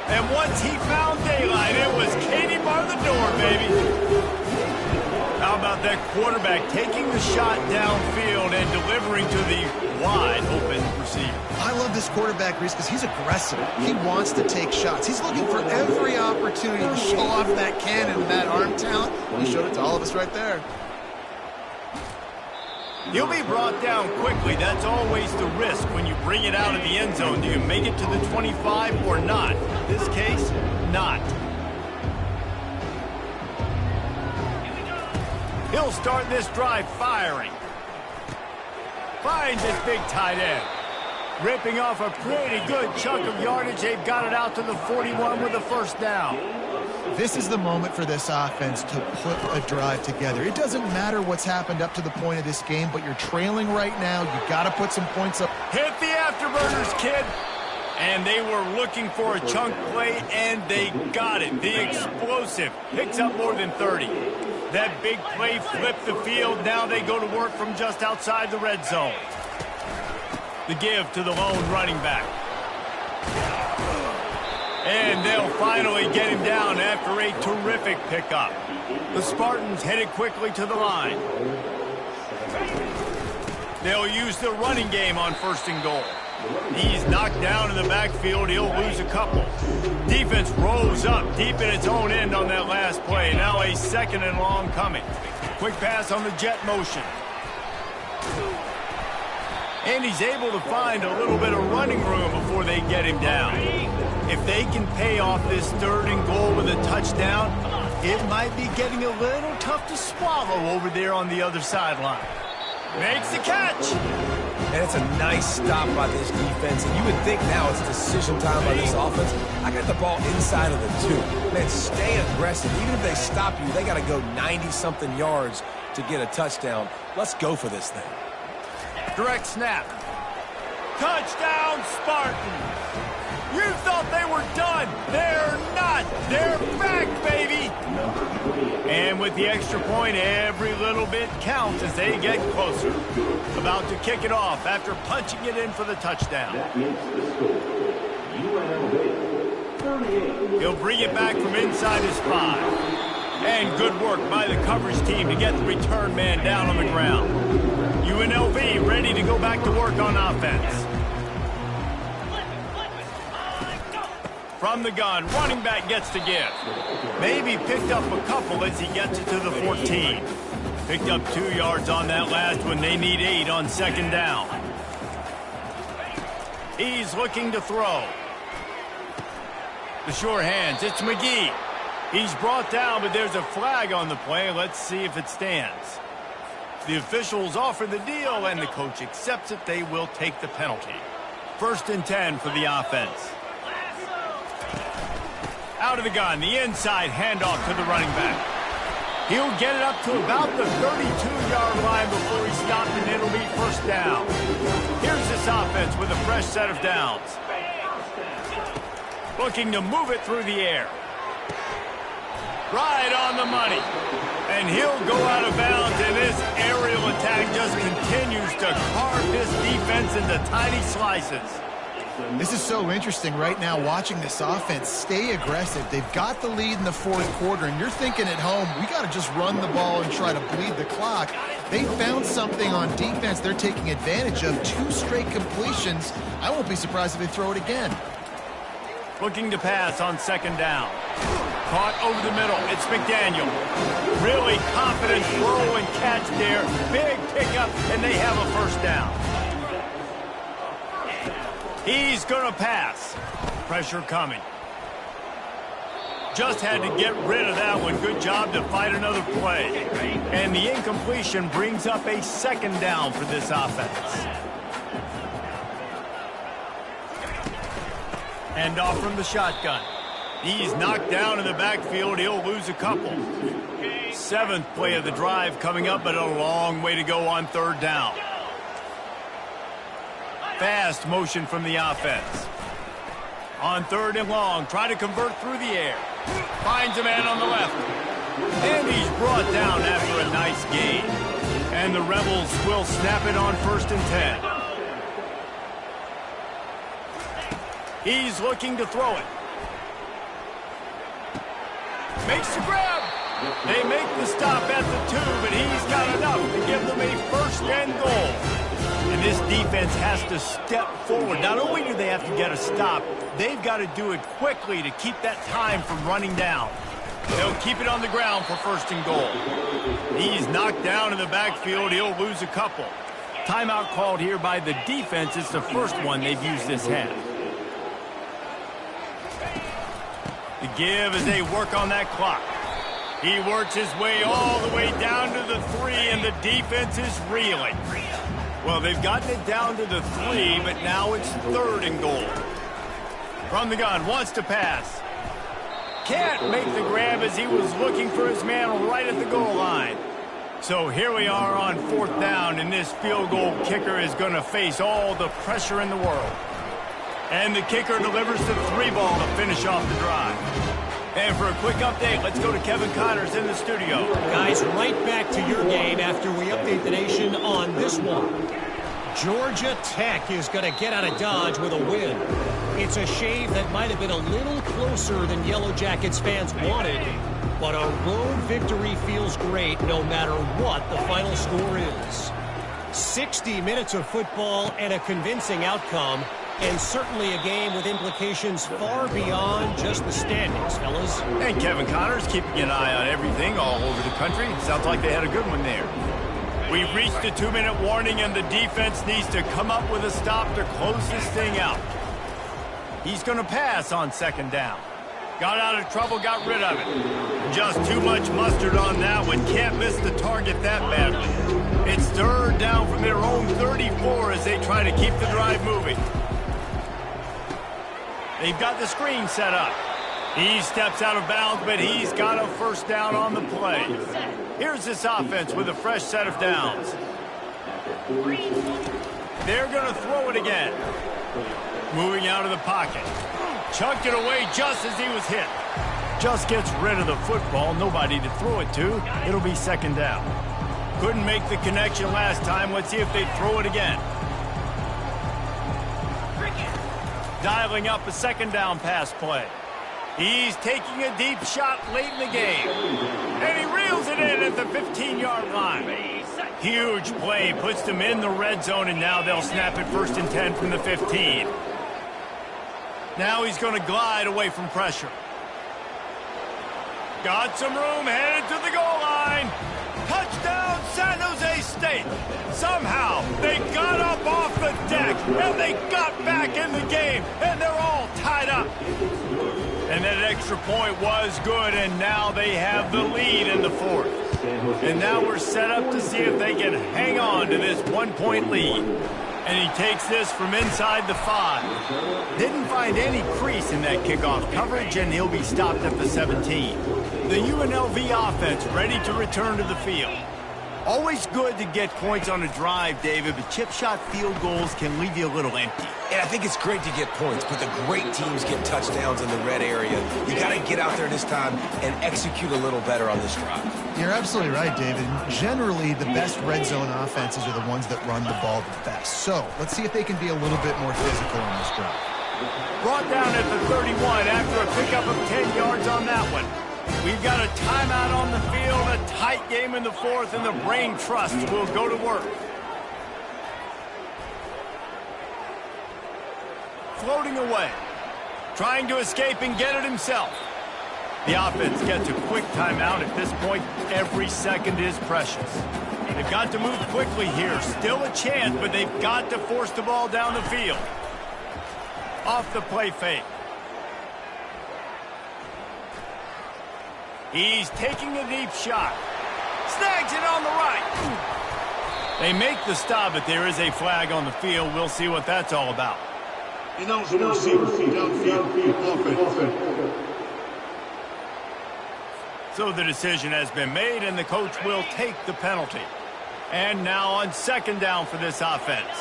And once he found daylight, it was Katie bar the door, baby. How about that quarterback taking the shot downfield and delivering to the wide open receiver? I love this quarterback, Reese, because he's aggressive. He wants to take shots. He's looking for every opportunity to show off that cannon and that arm talent. He showed it to all of us right there. He'll be brought down quickly. That's always the risk when you bring it out of the end zone. Do you make it to the 25 or not? In this case, not. He'll start this drive firing. Finds his big tight end. Ripping off a pretty good chunk of yardage. They've got it out to the 41 with a 1st down. This is the moment for this offense to put a drive together. It doesn't matter what's happened up to the point of this game, but you're trailing right now. You got to put some points up. Hit the afterburners, kid. And they were looking for a chunk play, and they got it. The explosive picks up more than 30. That big play flipped the field. Now they go to work from just outside the red zone. The give to the lone running back. And they'll finally get him down after a terrific pickup. The Spartans headed quickly to the line. They'll use the running game on 1st and goal. He's knocked down in the backfield. He'll lose a couple. Defense rolls up deep in its own end on that last play. Now a 2nd and long coming. Quick pass on the jet motion. And he's able to find a little bit of running room before they get him down. If they can pay off this 3rd and goal with a touchdown, it might be getting a little tough to swallow over there on the other sideline. Makes the catch. And it's a nice stop by this defense. And you would think now it's decision time by this offense. I got the ball inside of the 2. Man, stay aggressive. Even if they stop you, they got to go 90-something yards to get a touchdown. Let's go for this thing. Direct snap. Touchdown, Spartans. You thought they were done. They're not. They're back, baby. And with the extra point, every little bit counts as they get closer. About to kick it off after punching it in for the touchdown. He'll bring it back from inside his 5. And good work by the coverage team to get the return man down on the ground. UNLV ready to go back to work on offense. From the gun, running back gets to give. Maybe picked up a couple as he gets it to the 14. Picked up 2 yards on that last one. They need 8 on 2nd down. He's looking to throw. The sure hands, it's McGee. He's brought down, but there's a flag on the play. Let's see if it stands. The officials offer the deal, and the coach accepts it. They will take the penalty. 1st and 10 for the offense. Out of the gun, the inside handoff to the running back. He'll get it up to about the 32-yard line before he's stopped, and it'll be 1st down. Here's this offense with a fresh set of downs. Looking to move it through the air. Right on the money. And he'll go out of bounds, and this aerial attack just continues to carve this defense into tiny slices. This is so interesting right now watching this offense stay aggressive. They've got the lead in the 4th quarter, and you're thinking at home, we got to just run the ball and try to bleed the clock. They found something on defense they're taking advantage of. 2 straight completions. I won't be surprised if they throw it again. Looking to pass on 2nd down. Caught over the middle. It's McDaniel. Really confident throw and catch there. Big pickup, and they have a 1st down. He's going to pass. Pressure coming. Just had to get rid of that one. Good job to fight another play. And the incompletion brings up a 2nd down for this offense. And off from the shotgun. He's knocked down in the backfield. He'll lose a couple. 7th play of the drive coming up, but a long way to go on 3rd down. Fast motion from the offense. On 3rd and long, try to convert through the air. Finds a man on the left. And he's brought down after a nice gain. And the Rebels will snap it on 1st and 10. He's looking to throw it. Makes the grab. They make the stop at the 2, but he's got enough to give them a 1st and goal. And this defense has to step forward. Not only do they have to get a stop, they've got to do it quickly to keep that time from running down. They'll keep it on the ground for 1st and goal. He's knocked down in the backfield. He'll lose a couple. Timeout called here by the defense. It's the 1st one they've used this half. The give as they work on that clock. He works his way all the way down to the 3, and the defense is reeling. Well, they've gotten it down to the 3, but now it's 3rd and goal. From the gun, wants to pass. Can't make the grab as he was looking for his man right at the goal line. So here we are on 4th down, and this field goal kicker is going to face all the pressure in the world. And the kicker delivers the 3 ball to finish off the drive. And for a quick update, let's go to Kevin Connors in the studio. Guys, right back to your game after we update the nation on this one. Georgia Tech is going to get out of Dodge with a win. It's a shave that might have been a little closer than Yellow Jackets fans wanted, but a road victory feels great no matter what the final score is. 60 minutes of football and a convincing outcome, and certainly a game with implications far beyond just the standings, fellas. And Kevin Connors keeping an eye on everything all over the country. Sounds like they had a good one there. We've reached the 2-minute warning, and the defense needs to come up with a stop to close this thing out. He's going to pass on second down. Got out of trouble, got rid of it. Just too much mustard on that one. Can't miss the target that badly. It's third down from their own 34 as they try to keep the drive moving. They've got the screen set up. He steps out of bounds, but he's got a first down on the play. Here's this offense with a fresh set of downs. They're going to throw it again. Moving out of the pocket. Chucked it away just as he was hit. Just gets rid of the football. Nobody to throw it to. It'll be second down. Couldn't make the connection last time. Let's see if they throw it again. Dialing up a second down pass play. He's taking a deep shot late in the game. And he reels it in at the 15-yard line. Huge play, puts them in the red zone, and now they'll snap it 1st and 10 from the 15. Now he's going to glide away from pressure. Got some room, headed to the goal line. Touchdown, San Jose State. Somehow, they got up off the deck, and they got back in the game, and they're all tied up. And that extra point was good, and now they have the lead in the 4th. And now we're set up to see if they can hang on to this 1-point lead. And he takes this from inside the 5. Didn't find any crease in that kickoff coverage, and he'll be stopped at the 17. The UNLV offense ready to return to the field. Always good to get points on a drive, David, but chip shot field goals can leave you a little empty. And I think it's great to get points, but the great teams get touchdowns in the red area. You got to get out there this time and execute a little better on this drive. You're absolutely right, David. Generally, the best red zone offenses are the ones that run the ball the best. So let's see if they can be a little bit more physical on this drive. Brought down at the 31 after a pickup of 10 yards on that one. We've got a timeout on the field, a tight game in the 4th, and the Brain Trust will go to work. Floating away. Trying to escape and get it himself. The offense gets a quick timeout. At this point, every second is precious. They've got to move quickly here. Still a chance, but they've got to force the ball down the field. Off the play fake. He's taking a deep shot. Snags it on the right. They make the stop, but there is a flag on the field. We'll see what that's all about. Announce the receiver, downfield, offense. So the decision has been made, and the coach will take the penalty. And now on second down for this offense.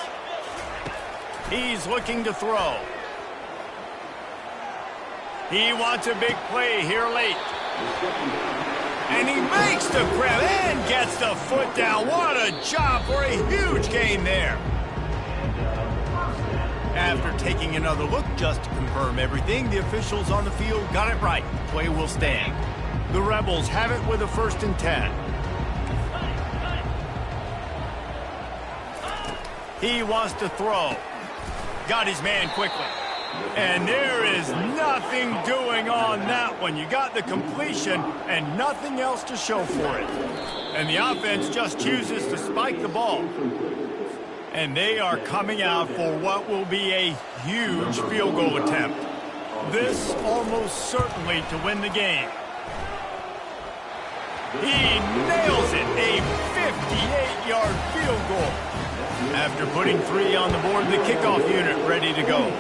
He's looking to throw. He wants a big play here late. And he makes the grab and gets the foot down. What a job for a huge gain there. After taking another look just to confirm everything, the officials on the field got it right. Play will stand. The Rebels have it with a 1st and 10. He wants to throw. Got his man quickly. And there is nothing doing on that one. You got the completion and nothing else to show for it. And the offense just chooses to spike the ball. And they are coming out for what will be a huge field goal attempt. This almost certainly to win the game. He nails it, a 58-yard field goal. After putting 3 on the board, the kickoff unit ready to go.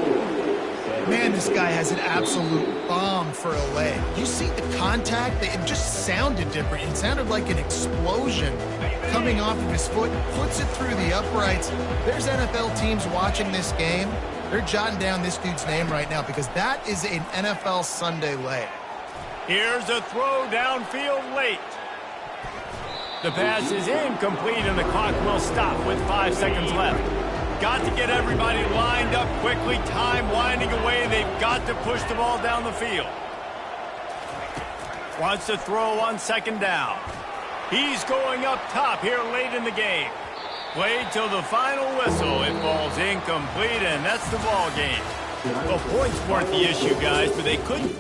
Man, this guy has an absolute bomb for a leg. You see the contact? It just sounded different. It sounded like an explosion coming off of his foot. Puts it through the uprights. There's NFL teams watching this game. They're jotting down this dude's name right now because that is an NFL Sunday leg. Here's a throw downfield late. The pass is incomplete, and the clock will stop with 5 seconds left. Got to get everybody lined up quickly. Time winding away. They've got to push the ball down the field. Wants to throw on second down. He's going up top here late in the game. Played till the final whistle. It falls incomplete, and that's the ball game. Well, points weren't the issue, guys, but they couldn't